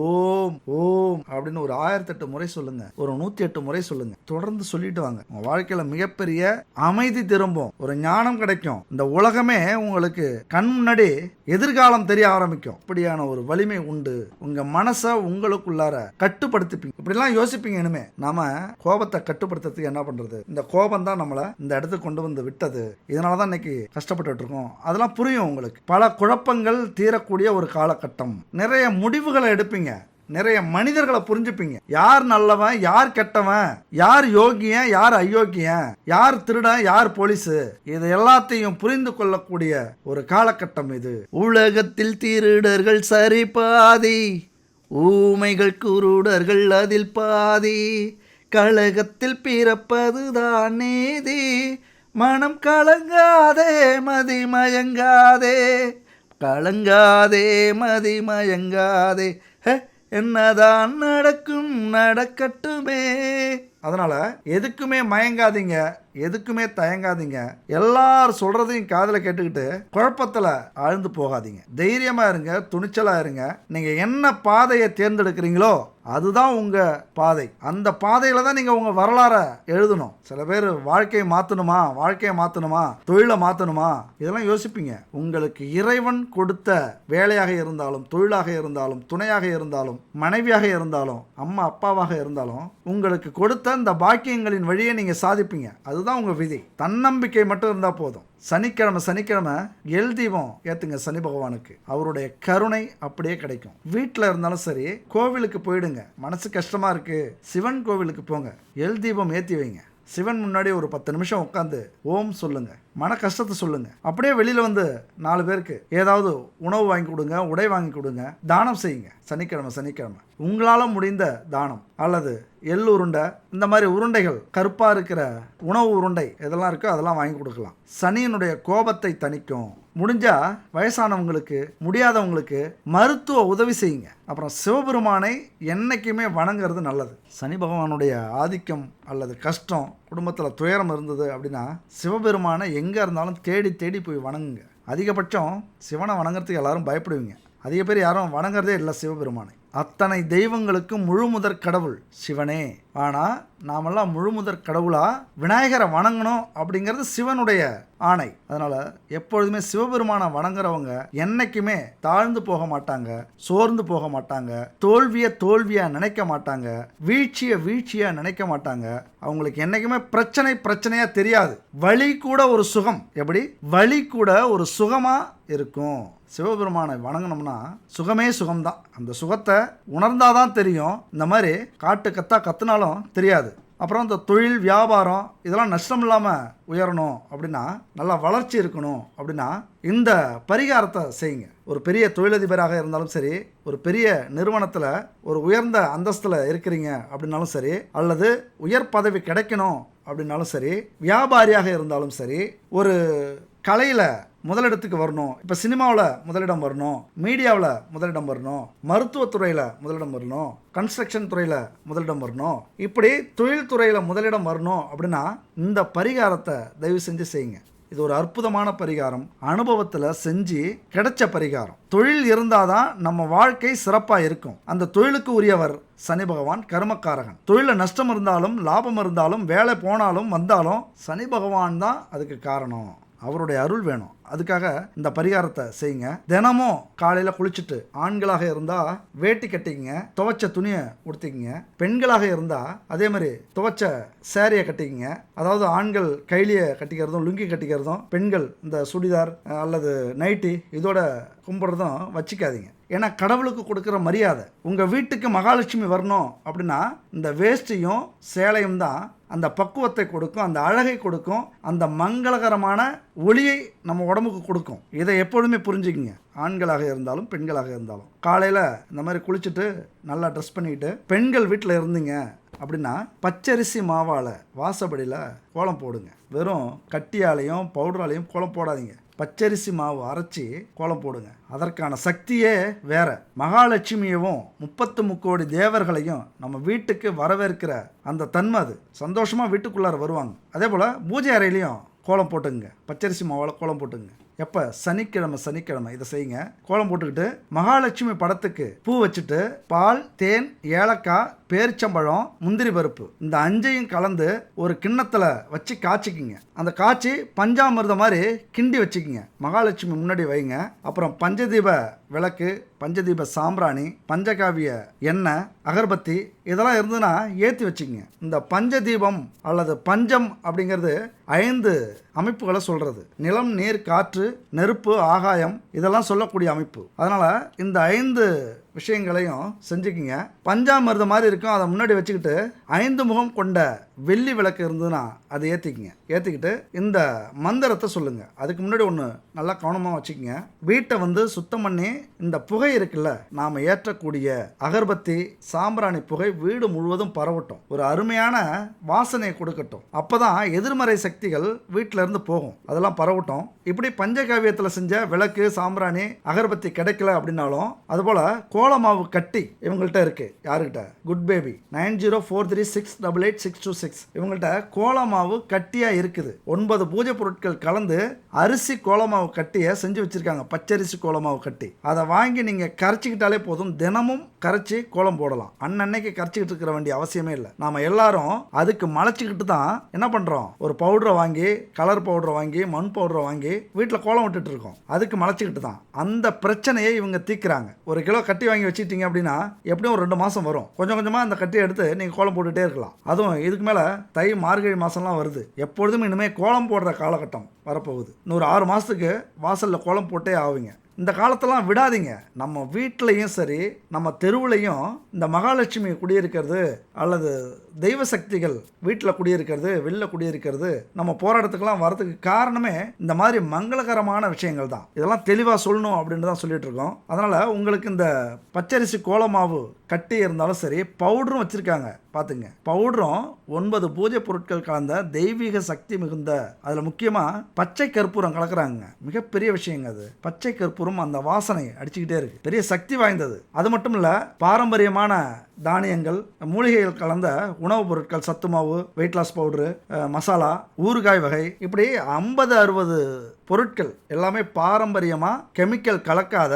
ஓம் ஓம் அப்படின்னு ஒரு 1008 முறை சொல்லுங்க, ஒரு 108 முறை சொல்லுங்க. தொடர்ந்து சொல்லிட்டு வாங்க. உங்க வாழ்க்கையில மிகப்பெரிய அமைதி திரும்பும், ஒரு ஞானம் கிடைக்கும். இந்த உலகமே உங்களுக்கு கண் முன்னாடி எதிர்காலம் தெரிய ஆரம்பிக்கும். இப்படியான ஒரு வலிமை உண்டு. உங்க மனசை உங்களுக்குள்ளார கட்டுப்படுத்திப்பீங்க. இப்படிலாம் யோசிப்பீங்க. இனிமே நாம கோபத்தை கட்டுப்படுத்துறதுக்கு என்ன பண்றது? இந்த கோபம் தான் நம்மளை இந்த இடத்துக்கு கொண்டு வந்து விட்டது. இதனாலதான் இன்னைக்கு கஷ்டப்பட்டு இருக்கோம். அதெல்லாம் புரியும் உங்களுக்கு. பல குழப்பங்கள் தீரக்கூடிய ஒரு காலகட்டம். நிறைய முடிவுகளை எடுப்பீங்க, நிறைய மனிதர்களை புரிஞ்சுப்பீங்க. யார் நல்லவன், யார் கெட்டவன், யார் யோகியன், யார் அயோக்கியன், யார் திருடன், யார் போலீஸ், இது எல்லாத்தையும் புரிந்து கொள்ளக்கூடிய ஒரு காலகட்டம் இது. உலகத்தில் திருடர்கள் சரி பாதி, ஊமைகள் குருடர்கள் அதில் பாதி, கழகத்தில் பிறப்பதுதான் நீதி, மனம் கலங்காதே மதி மயங்காதே, கலங்காதே மதி மயங்காதே, என்னதான் நடக்கும் நடக்கட்டுமே. அதனால எதுக்குமே மயங்காதீங்க, எதுக்குமே தயங்காதீங்க. எல்லாரும் சொல்றதையும் காதுல கேட்டுக்கிட்டு குழப்பத்துல ஆழ்ந்து போகாதீங்க. தைரியமா இருங்க, துணிச்சலா இருங்க. நீங்க என்ன பாதையை தேர்ந்தெடுக்கிறீங்களோ அதுதான் உங்க பாதை. அந்த பாதையில தான் நீங்க உங்க வரலாற எழுதணும். சில பேர் வாழ்க்கையை மாத்தணுமா, தொழிலை மாத்தணுமா, இதெல்லாம் யோசிப்பீங்க. உங்களுக்கு இறைவன் கொடுத்த வேலையாக இருந்தாலும், தொழிலாக இருந்தாலும், துணையாக இருந்தாலும், மனைவியாக இருந்தாலும், அம்மா அப்பாவாக இருந்தாலும், உங்களுக்கு கொடுத்த இந்த பாக்கியங்களின் வழியை நீங்க சாதிப்பீங்க. அதுதான் உங்க விதி. தன்னம்பிக்கை மட்டும் இருந்தா போதும். சனிக்கிழமை எல் தீபம் ஏத்துங்க சனி பகவானுக்கு. அவருடைய கருணை அப்படியே கிடைக்கும். வீட்டில் இருந்தாலும் சரி, கோவிலுக்கு போயிடுங்க. மனசு கஷ்டமா இருக்கு, சிவன் கோவிலுக்கு போங்க, எல் தீபம் ஏற்றி வைங்க. சிவன் முன்னாடி ஒரு 10 நிமிஷம் உட்காந்து ஓம் சொல்லுங்க, மன கஷ்டத்தை சொல்லுங்க. அப்படியே வெளியில வந்து 4 பேருக்கு ஏதாவது உணவு வாங்கி கொடுங்க, உடை வாங்கி கொடுங்க, தானம் செய்யுங்க. சனிக்கிழமை உங்களால முடிந்த தானம், அல்லது எள் உருண்டை, இந்த மாதிரி உருண்டைகள், கருப்பா இருக்கிற உணவு உருண்டை எதெல்லாம் இருக்கோ அதெல்லாம் வாங்கி கொடுக்கலாம். சனியினுடைய கோபத்தை தணிக்கும். முடிஞ்சா வயசானவங்களுக்கு, முடியாதவங்களுக்கு மருத்துவ உதவி செய்யுங்க. அப்புறம் சிவபெருமானை என்னைக்குமே வணங்குறது நல்லது. சனி பகவானுடைய ஆதிக்கம் அல்லது கஷ்டம், குடும்பத்தில் துயரம் இருந்தது அப்படின்னா சிவபெருமானை எங்கே இருந்தாலும் தேடி தேடி போய் வணங்குங்க. அதிகபட்சம் சிவனை வணங்குறதுக்கு எல்லாரும் பயப்படுவீங்க. அதிக பேர் யாரும் வணங்குறதே இல்லை சிவபெருமானை. அத்தனை தெய்வங்களுக்கும் முழுமுதற் கடவுள் சிவனே. ஆனால் நாமெல்லாம் முழுமுதற் கடவுளா விநாயகரை வணங்கணும் அப்படிங்கிறது சிவனுடைய ஆணை. அதனால எப்பொழுதுமே சிவபெருமானை வணங்குறவங்க என்னைக்குமே தாழ்ந்து போக மாட்டாங்க, சோர்ந்து போக மாட்டாங்க, தோல்வியா நினைக்க மாட்டாங்க, வீழ்ச்சியா நினைக்க மாட்டாங்க. அவங்களுக்கு என்னைக்குமே பிரச்சனையா தெரியாது. வலி கூட ஒரு சுகம். எப்படி வலி கூட ஒரு சுகமா இருக்கும். சிவபெருமானை வணங்கணும்னா சுகமே சுகம்தான். அந்த சுகத்தை உணர்ந்தாதான் தெரியும். இந்த மாதிரி காட்டு கத்துனாலும் தெரியாது. அப்புறம் இந்த தொழில், வியாபாரம் இதெல்லாம் நஷ்டம் இல்லாமல் உயரணும் அப்படின்னா, நல்லா வளர்ச்சி இருக்கணும் அப்படின்னா இந்த பரிகாரத்தை செய்யுங்க. ஒரு பெரிய தொழிலதிபராக இருந்தாலும் சரி, ஒரு பெரிய நிறுவனத்தில் ஒரு உயர்ந்த அந்தஸ்தில் இருக்கிறீங்க அப்படின்னாலும் சரி, அல்லது உயர் பதவி கிடைக்கணும் அப்படின்னாலும் சரி, வியாபாரியாக இருந்தாலும் சரி, ஒரு கலையில் முதலிடத்துக்கு வரணும், இப்போ சினிமாவில் முதலிடம் வரணும், மீடியாவில் முதலிடம் வரணும், மருத்துவத்துறையில் முதலிடம் வரணும், கன்ஸ்ட்ரக்ஷன் துறையில் முதலிடம் வரணும், இப்படி தொழில் துறையில் முதலிடம் வரணும் அப்படின்னா இந்த பரிகாரத்தை தயவு செஞ்சு செய்யுங்க. இது ஒரு அற்புதமான பரிகாரம். அனுபவத்தில் செஞ்சு கிடைச்ச பரிகாரம். தொழில் இருந்தாதான் நம்ம வாழ்க்கை சிறப்பாக இருக்கும். அந்த தொழிலுக்கு உரியவர் சனி பகவான், கர்மக்காரகன். தொழிலில் நஷ்டம் இருந்தாலும், லாபம் இருந்தாலும், வேலை போனாலும் வந்தாலும் சனி பகவான் தான் அதுக்கு காரணம். அவருடைய அருள் வேணும். அதுக்காக இந்த பரிகாரத்தை செய்யுங்க. தினமும் காலையில் குளிச்சுட்டு, ஆண்களாக இருந்தால் வேட்டி கட்டிக்கங்க, துவைச்ச துணியை உடுத்திக்கங்க. பெண்களாக இருந்தால் அதே மாதிரி துவைச்ச சேரியை கட்டிக்கங்க. அதாவது ஆண்கள் கைலியை கட்டிக்கிறதும் லுங்கி கட்டிக்கிறதும், பெண்கள் இந்த சுடிதார் அல்லது நைட்டி இதோட கும்பிட்றதும் வச்சுக்காதீங்க. ஏன்னா கடவுளுக்கு கொடுக்குற மரியாதை. உங்கள் வீட்டுக்கு மகாலட்சுமி வரணும் அப்படின்னா இந்த வேஷ்டியும் சேலையும் தான் அந்த பக்குவத்தை கொடுக்கும், அந்த அழகை கொடுக்கும், அந்த மங்களகரமான ஒளியை நம்ம உடம்புக்கு கொடுக்கும். இதை எப்பொழுதுமே புரிஞ்சுக்கிங்க. ஆண்களாக இருந்தாலும் பெண்களாக இருந்தாலும் காலையில் இந்த மாதிரி குளிச்சுட்டு நல்லா ட்ரெஸ் பண்ணிக்கிட்டு பெண்கள் வீட்டில் இருந்தீங்க அப்படின்னா பச்சரிசி மாவால் வாசப்படியில் கோலம் போடுங்க. வெறும் கட்டியாலையும் பவுடராலையும் கோலம் போடாதீங்க. பச்சரிசி மாவு அரைச்சி கோலம் போடுங்க. அதற்கான சக்தியே வேற. மகாலட்சுமியவும் 33 தேவர்களையும் நம்ம வீட்டுக்கு வரவேற்கிற அந்த தன்மை அது. சந்தோஷமாக வீட்டுக்குள்ளார வருவாங்க. அதே போல் பூஜை அறையிலையும் கோலம் போட்டுங்க. பச்சரிசி மாவால் கோலம் போட்டுங்க. எப்போ? சனிக்கிழமை இதை செய்யுங்க. கோலம் போட்டுக்கிட்டு மகாலட்சுமி படத்துக்கு பூ வச்சுட்டு பால், தேன், ஏலக்காய், பேரிச்சம்பழம், முந்திரி பருப்பு இந்த 5ஐயும் கலந்து ஒரு கிண்ணத்தில் வச்சு காய்ச்சிக்கிங்க. அந்த காய்ச்சி பஞ்சாமிர்தம் மாதிரி கிண்டி வச்சுக்கிங்க. மகாலட்சுமி முன்னாடி வைங்க. அப்புறம் பஞ்சதீப விளக்கு, பஞ்சதீப சாம்பிராணி, பஞ்சகாவிய எண்ணெய், அகர்பத்தி இதெல்லாம் இருந்ததுன்னா ஏற்றி வச்சுக்கிங்க. இந்த பஞ்சதீபம் அல்லது பஞ்சம் அப்படிங்கிறது 5 அமைப்புகளை சொல்கிறது. நிலம், நீர், காற்று, நெருப்பு, ஆகாயம் இதெல்லாம் சொல்லக்கூடிய அமைப்பு. அதனால் இந்த 5 விஷயங்களையும் செஞ்சுக்கிங்க. பஞ்சாமிர்தம் மாதிரி இருக்கும், அதை முன்னாடி வச்சுக்கிட்டு 5 முகம் கொண்ட வெள்ளி விளக்கு இருந்ததுன்னா அதை ஏற்றிக்கிங்க. ஏற்றிக்கிட்டு இந்த மந்திரத்தை சொல்லுங்கள். அதுக்கு முன்னாடி ஒன்று நல்லா கவனமாக வச்சுக்கிங்க. வீட்டை சுத்தம் பண்ணி இந்த புகை இருக்குல்ல, நாம் ஏற்றக்கூடிய அகர்பத்தி, சாம்பிராணி புகை வீடு முழுவதும் பரவட்டும். ஒரு அருமையான வாசனையை கொடுக்கட்டும். அப்போ தான் எதிர்மறை சக்திகள் வீட்டில் இருந்து போகும். அதெல்லாம் பரவட்டும். இப்படி பஞ்சகாவியத்தில் செஞ்ச விளக்கு, சாம்பிராணி, அகர்பத்தி கிடைக்கல அப்படின்னாலும் அதுபோல் கோலமாவு கட்டி இவங்கள்ட்ட இருக்கு. யாருக்கிட்ட? Good baby 9043688626. இவங்கள்ட்ட கோலமாவு கட்டியா இருக்குது. 9 பூஜை பொருட்கள் கலந்து அரிசி கோலமாவு கட்டியை செஞ்சு வச்சிருக்காங்க. பச்சரிசி கோலமாவு கட்டி. அதை வாங்கி நீங்க கரைச்சிக்கிட்டாலே போதும். தினமும் கரைச்சி கோலம் போடலாம். அன்னன்னைக்கு கரைச்சிக்கிட்டு இருக்கிற வேண்டிய அவசியமே இல்லை. நாம எல்லாரும் அதுக்கு மலைச்சிக்கிட்டு தான் என்ன பண்றோம்? ஒரு பவுடரை வாங்கி, கலர் பவுடரை வாங்கி, மண் பவுடரை வாங்கி வீட்டில் கோலம் விட்டுட்டு இருக்கோம். அதுக்கு மலைச்சிக்கிட்டு தான். அந்த பிரச்சனையை இவங்க தீர்க்கிறாங்க. 1 கிலோ கட்டி வாங்கி வச்சுட்டீங்க அப்படின்னா எப்படியும் ஒரு 2 மாதம் வரும். கொஞ்சம் கொஞ்சமாக அந்த கட்டியை எடுத்து நீங்கள் கோலம் போட்டுகிட்டே இருக்கலாம். அதுவும் இதுக்கு மேலே தை, மார்கழி மாதம்லாம் வருது. எப்பொழுதும் இனிமேல் கோலம் போடுற காலகட்டம் வரப்போகுது. இன்னொரு 6 மாதத்துக்கு வாசலில் கோலம் போட்டே ஆவீங்க. இந்த காலத்தெல்லாம் விடாதீங்க. நம்ம வீட்லேயும் சரி, நம்ம தெருவுலையும் இந்த மகாலட்சுமி குடியிருக்கிறது அல்லது தெய்வ சக்திகள் வீட்டில் குடியிருக்கிறது, வெளில குடியிருக்கிறது, நம்ம போராட்டத்துக்கெல்லாம் வரதுக்கு காரணமே இந்த மாதிரி மங்களகரமான விஷயங்கள் தான். இதெல்லாம் தெளிவாக சொல்லணும் அப்படின்னு தான் சொல்லிட்டு இருக்கோம். அதனால் உங்களுக்கு இந்த பச்சரிசி கோலமாவு கட்டி இருந்தாலும் சரி, பவுடரும் வச்சுருக்காங்க பார்த்துங்க. பவுடரும் 9 பூஜை பொருட்கள் கலந்த தெய்வீக சக்தி மிகுந்த, அதில் முக்கியமாக பச்சை கற்பூரம் கலக்குறாங்க. மிகப்பெரிய விஷயங்க அது. பச்சை கற்பூரம் அந்த வாசனை அடிச்சுக்கிட்டே இருக்கு. பெரிய சக்தி வாய்ந்தது. அது மட்டும் இல்லை, பாரம்பரியமான தானியங்கள், மூலிகைகள் கலந்த உணவுப் பொருட்கள், சத்து மாவு, வெயிட் லாஸ் பவுடரு, மசாலா, ஊறுகாய் வகை, இப்படி 50-60 பொருட்கள் எல்லாமே பாரம்பரியமாக கெமிக்கல் கலக்காத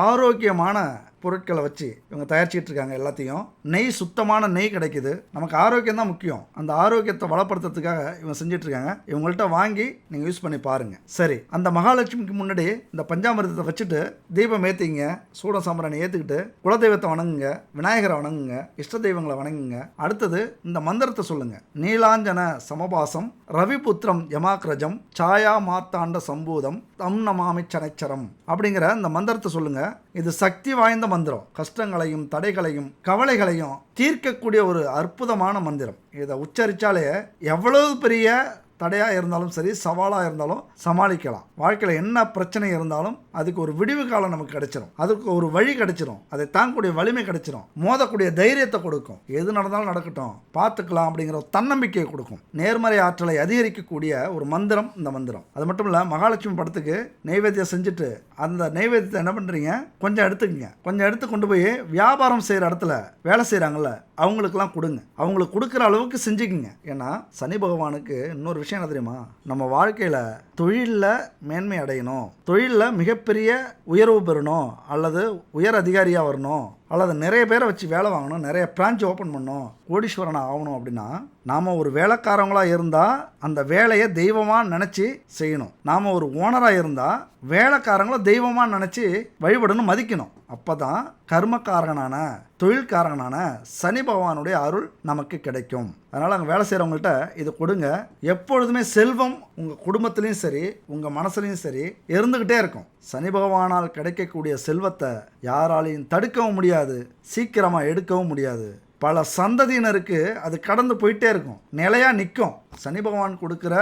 ஆரோக்கியமான பொருட்களை வச்சு இவங்க தயாரிச்சிட்டு இருக்காங்க. எல்லாத்தையும் நெய், சுத்தமான நெய் கிடைக்குது. நமக்கு ஆரோக்கியம் தான் முக்கியம். அந்த ஆரோக்கியத்தை வளப்படுத்துறதுக்காக இவங்க செஞ்சுட்டு இருக்காங்க. இவங்கள்ட்ட வாங்கி நீங்கள் யூஸ் பண்ணி பாருங்க. சரி, அந்த மகாலட்சுமிக்கு முன்னாடி இந்த பஞ்சாமிர்தத்தை வச்சுட்டு தீபம் ஏற்றிங்க. சூட சாம்பிராணி ஏற்றுக்கிட்டு குலதெய்வத்தை வணங்குங்க, விநாயகரை வணங்குங்க, இஷ்ட தெய்வங்களை வணங்குங்க. அடுத்தது இந்த மந்திரத்தை சொல்லுங்க. நீலாஞ்சன சமபாசம் ரவிபுத்திரம் யமாக்ரஜம் சாயா மாத்தாண்ட சம்பூதம் தம் நமாமி சனைச்சரம் அப்படிங்கிற இந்த மந்திரத்தை சொல்லுங்க. இது சக்தி வாய்ந்த மந்திரம். கஷ்டங்களையும் தடைகளையும் கவலைகளையும் தீர்க்கக்கூடிய ஒரு அற்புதமான மந்திரம். இதை உச்சரித்தாலே எவ்வளவு பெரிய தடையாக இருந்தாலும் சரி, சவாலாக இருந்தாலும் சமாளிக்கலாம். வாழ்க்கையில் என்ன பிரச்சனை இருந்தாலும் அதுக்கு ஒரு விடிவு காலம் நமக்கு கிடைச்சிடும். அதுக்கு ஒரு வழி கிடைச்சிடும். அதை தாங்கக்கூடிய வலிமை கிடைச்சிடும். மோதக்கூடிய தைரியத்தை கொடுக்கும். எது நடந்தாலும் நடக்கட்டும், பார்த்துக்கலாம் அப்படிங்கிற தன்னம்பிக்கையை கொடுக்கும். நேர்மறை ஆற்றலை அதிகரிக்கக்கூடிய ஒரு மந்திரம் இந்த மந்திரம். அது மட்டும் இல்லை, மகாலட்சுமி படத்துக்கு நெய்வேத்தியம் செஞ்சுட்டு அந்த நெய்வேத்தியத்தை என்ன பண்ணுறீங்க? கொஞ்சம் எடுத்துக்கங்க. கொஞ்சம் எடுத்து கொண்டு போய் வியாபாரம் செய்கிற இடத்துல வேலை செய்கிறாங்கல்ல, அவங்களுக்கெல்லாம் கொடுங்க. அவங்களுக்கு கொடுக்குற அளவுக்கு செஞ்சுக்குங்க. ஏன்னா சனி பகவானுக்கு இன்னொரு விஷயம் என்ன தெரியுமா? நம்ம வாழ்க்கையில் தொழிலில் மேன்மை அடையணும், தொழிலில் மிகப்பெரிய உயர்வு பெறணும், அல்லது உயர் அதிகாரியாக வரணும், அல்லது நிறைய பேரை வச்சு வேலை வாங்கணும், நிறைய பிரான்ச் ஓப்பன் பண்ணணும், கோடீஸ்வரன் ஆகணும் அப்படின்னா நாம் ஒரு வேலைக்காரங்களாக இருந்தால் அந்த வேலையை தெய்வமாக நினச்சி செய்யணும். நாம் ஒரு ஓனராக இருந்தால் வேலைக்காரங்கள தெய்வமாக நினச்சி வழிபடணும், மதிக்கணும். அப்போ தான் கர்மக்காரகனான தொழில்காரகனான சனி பகவானுடைய அருள் நமக்கு கிடைக்கும். அதனால் அங்கே வேலை செய்கிறவங்கள்ட்ட இதை கொடுங்க. எப்பொழுதுமே செல்வம் உங்கள் குடும்பத்துலேயும் சரி உங்கள் மனசுலையும் சரி இருந்துக்கிட்டே இருக்கும். சனி பகவானால் கிடைக்கக்கூடிய செல்வத்தை யாராலையும் தடுக்கவும் முடியாது, சீக்கிரமாக எடுக்கவும் முடியாது. பல சந்ததியினருக்கு அது கடந்து போயிட்டே இருக்கும், நிலையாக நிற்கும். சனி பகவான் கொடுக்குற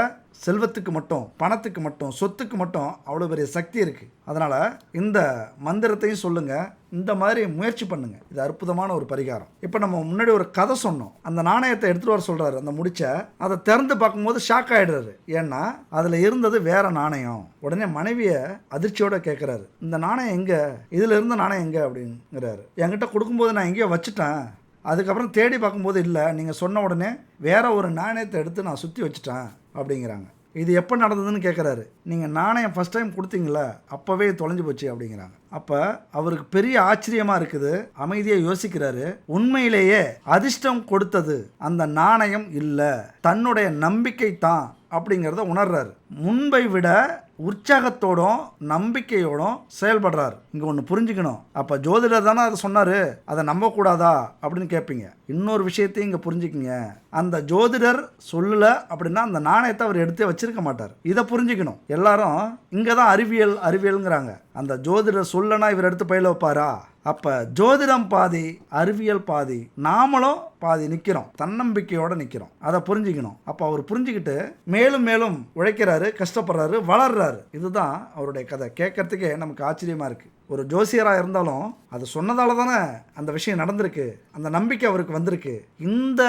செல்வத்துக்கு மட்டும், பணத்துக்கு மட்டும், சொத்துக்கு மட்டும் அவ்வளோ பெரிய சக்தி இருக்குது. அதனால் இந்த மந்திரத்தையும் சொல்லுங்கள், இந்த மாதிரி முயற்சி பண்ணுங்கள். இது அற்புதமான ஒரு பரிகாரம். இப்போ நம்ம முன்னாடி ஒரு கதை சொன்னோம். அந்த நாணயத்தை எடுத்துகிட்டு வர சொல்கிறாரு, அந்த முடிச்ச அதை திறந்து பார்க்கும்போது ஷாக் ஆகிடுறாரு. ஏன்னா அதில் இருந்தது வேற நாணயம். உடனே மனைவியை அதிர்ச்சியோட கேட்குறாரு, இந்த நாணயம் எங்கே, இதில் இருந்த நாணயம் எங்கே அப்படிங்கிறாரு. என்கிட்ட கொடுக்கும்போது நான் எங்கேயோ வச்சுட்டேன், அதுக்கப்புறம் தேடி பார்க்கும்போது இல்லை, நீங்கள் சொன்ன உடனே வேற ஒரு நாணயத்தை எடுத்து நான் சுற்றி வச்சுட்டேன் அப்படிங்கிறாங்க. இது எப்போ நடந்ததுன்னு கேட்குறாரு. நீங்கள் நாணயம் ஃபஸ்ட் டைம் கொடுத்தீங்களா அப்போவே தொலைஞ்சு போச்சு அப்படிங்கிறாங்க. அப்போ அவருக்கு பெரிய ஆச்சரியமாக இருக்குது. அமைதியாக யோசிக்கிறாரு. உண்மையிலேயே அதிர்ஷ்டம் கொடுத்தது அந்த நாணயம் இல்லை, தன்னுடைய நம்பிக்கை தான் அப்படிங்கிறத உணர்றாரு. முன்பை விட உற்சாகத்தோடும் நம்பிக்கையோடும் செயல்படுறாரு. இங்கே ஒன்று புரிஞ்சுக்கணும். அப்போ ஜோதிடர் தானே அதை சொன்னார், அதை நம்பக்கூடாதா அப்படின்னு கேட்பீங்க. இன்னொரு விஷயத்தையும் இங்கே புரிஞ்சுக்கிங்க. அந்த ஜோதிடர் சொல்லலை அப்படின்னா அந்த நாணயத்தை அவர் எடுத்தே வச்சிருக்க மாட்டார். இதை புரிஞ்சுக்கணும். எல்லாரும் இங்கே தான் அறிவியல்ங்கிறாங்க. அந்த ஜோதிடர் சொல்லனா இவர் எடுத்து பயில வைப்பாரா? அப்போ ஜோதிடம் பாதி, அறிவியல் பாதி, நாமளும் பாதி நிற்கிறோம், தன்னம்பிக்கையோடு நிற்கிறோம். அதை புரிஞ்சுக்கணும். அப்போ அவர் புரிஞ்சுக்கிட்டு மேலும் மேலும் உழைக்கிறாரு, கஷ்டப்படுறாரு, வளர்றாரு. இதுதான் அவருடைய கதை. கேட்கறதுக்கே நமக்கு ஆச்சரியமாக இருக்குது. ஒரு ஜோசியராக இருந்தாலும் அது சொன்னதால தானே அந்த விஷயம் நடந்திருக்கு, அந்த நம்பிக்கை அவருக்கு வந்திருக்கு. இந்த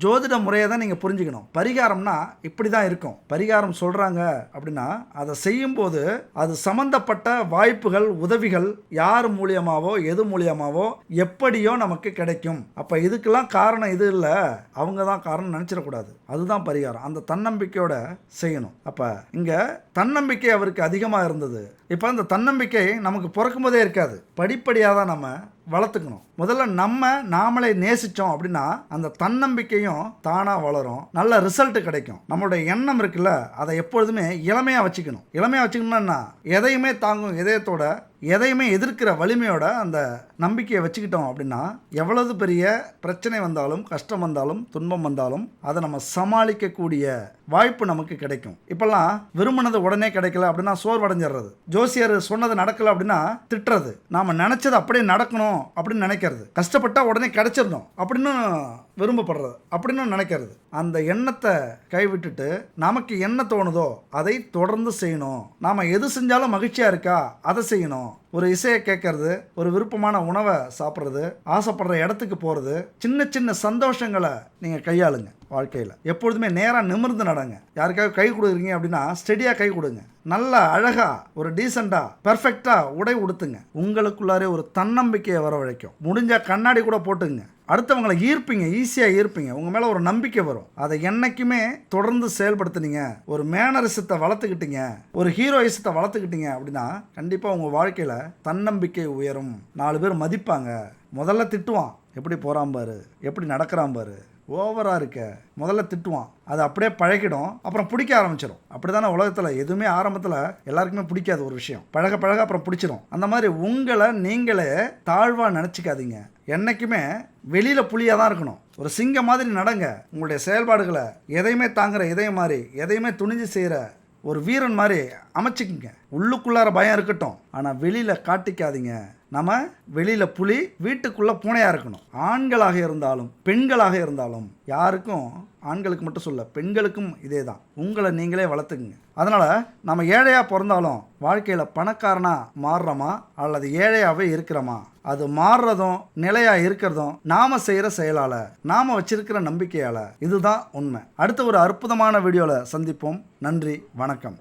ஜோதிட முறையை தான் நீங்கள் புரிஞ்சுக்கணும். பரிகாரம்னா இப்படி தான் இருக்கும். பரிகாரம் சொல்கிறாங்க அப்படின்னா அதை செய்யும்போது அது சம்மந்தப்பட்ட வாய்ப்புகள், உதவிகள் யார் மூலியமாவோ எது மூலியமாவோ எப்படியோ நமக்கு கிடைக்கும். அப்போ இதுக்கெல்லாம் காரணம் இது இல்லை, அவங்க தான் காரணம் நினச்சிடக்கூடாது. அதுதான் பரிகாரம். அந்த தன்னம்பிக்கையோட செய்யணும். அப்போ இங்கே தன்னம்பிக்கை அவருக்கு அதிகமாக இருந்தது. இப்போ அந்த தன்னம்பிக்கை நமக்கு பிறக்கும் போதே இருக்காது, படிப்படியாக தான் நம்ம வளர்த்துக்கணும். முதல்ல நாமளே நேசித்தோம் அப்படின்னா அந்த தன்னம்பிக்கையும் தானாக வளரும், நல்ல ரிசல்ட் கிடைக்கும். நம்மளுடைய எண்ணம் இருக்குல்ல, அதை எப்பொழுதுமே இளமையாக வச்சுக்கணும். இளமையாக வச்சுக்கணும்னா எதையுமே தாங்கும் இதயத்தோட, எதையுமே எதிர்க்கிற வலிமையோட அந்த நம்பிக்கையை வச்சுக்கிட்டோம் அப்படின்னா எவ்வளவு பெரிய பிரச்சனை வந்தாலும், கஷ்டம் வந்தாலும், துன்பம் வந்தாலும் அதை நம்ம சமாளிக்கக்கூடிய வாய்ப்பு நமக்கு கிடைக்கும். இப்பெல்லாம் விரும்பினது உடனே கிடைக்கல அப்படின்னா சோர்வடைஞ்சிடுறது, ஜோசியர் சொன்னது நடக்கல அப்படின்னா திட்டுறது, நாம் நினச்சது அப்படியே நடக்கணும் அப்படின்னு நினைக்கிறது, கஷ்டப்பட்டா உடனே கிடைச்சிடணும் அப்படின்னு விரும்பப்படுறது அப்படின்னு நினைக்கிறது. அந்த எண்ணத்தை கைவிட்டுட்டு நமக்கு என்ன தோணுதோ அதை தொடர்ந்து செய்யணும். நாம் எது செஞ்சாலும் மகிழ்ச்சியாக இருக்கா அதை செய்யணும். ஒரு இசையை கேட்கறது, ஒரு விருப்பமான உணவை சாப்பிட்றது, ஆசைப்படுற இடத்துக்கு போகிறது, சின்ன சின்ன சந்தோஷங்களை நீங்கள் கையாளுங்க. வாழ்க்கையில் எப்பொழுதுமே நேராக நிமிர்ந்து நடங்க. யாருக்காவது கை கொடுக்குறீங்க அப்படின்னா ஸ்டெடியாக கை கொடுங்க. நல்லா அழகாக ஒரு டீசெண்டாக பெர்ஃபெக்டாக உடை உடுத்துங்க. உங்களுக்குள்ளாரே ஒரு தன்னம்பிக்கையை வரவழைக்கும். முடிஞ்சால் கண்ணாடி கூட போட்டுங்க. அடுத்தவங்களை ஈர்ப்பீங்க, ஈஸியாக ஈர்ப்பீங்க. உங்கள் மேலே ஒரு நம்பிக்கை வரும். அதை என்றைக்குமே தொடர்ந்து செயல்படுத்துனீங்க, ஒரு மேனரிசத்தை வளர்த்துக்கிட்டீங்க, ஒரு ஹீரோயிசத்தை வளர்த்துக்கிட்டீங்க அப்படின்னா கண்டிப்பாக உங்கள் வாழ்க்கையில் தன்னம்பிக்கை உயரும். 4 பேர் மதிப்பாங்க. முதல்ல திட்டுவான், எப்படி போகிறான் பாரு, எப்படி நடக்கிறான் பாரு, ஓவராக இருக்க, முதல்ல திட்டுவான். அது அப்படியே பழகிடும், அப்புறம் பிடிக்க ஆரம்பிச்சிடும். அப்படி தானே உலகத்தில் எதுவுமே ஆரம்பத்தில் எல்லாருக்குமே பிடிக்காது ஒரு விஷயம், பழக பழக அப்புறம் பிடிச்சிடும். அந்த மாதிரி உங்களை நீங்களே தாழ்வாக நினச்சிக்காதீங்க. என்றைக்குமே வெளியில் புலியாக தான் இருக்கணும். ஒரு சிங்கம் மாதிரி நடங்க. உங்களுடைய செயல்பாடுகளை எதையுமே தாங்குற இதயம் மாதிரி, எதையுமே துணிஞ்சு செய்கிற ஒரு வீரன் மாதிரி அமைச்சிக்கிங்க. உள்ளுக்குள்ளார பயம் இருக்கட்டும், ஆனால் வெளியில் காட்டிக்காதீங்க. நம்ம வெளியில் புலி, வீட்டுக்குள்ளே பூனையாக இருக்கணும். ஆண்களாக இருந்தாலும் பெண்களாக இருந்தாலும், யாருக்கும் ஆண்களுக்கு மட்டும் சொல்ல, பெண்களுக்கும் இதே தான். உங்களை நீங்களே வளர்த்துக்குங்க. அதனால் நம்ம ஏழையாக பிறந்தாலும் வாழ்க்கையில் பணக்காரனாக மாறுறோமா அல்லது ஏழையாகவே இருக்கிறோமா, அது மாறுறதும் நிலையாக இருக்கிறதும் நாம் செய்கிற செயலால், நாம் வச்சிருக்கிற நம்பிக்கையால். இதுதான் உண்மை. அடுத்த ஒரு அற்புதமான வீடியோவில் சந்திப்போம். நன்றி, வணக்கம்.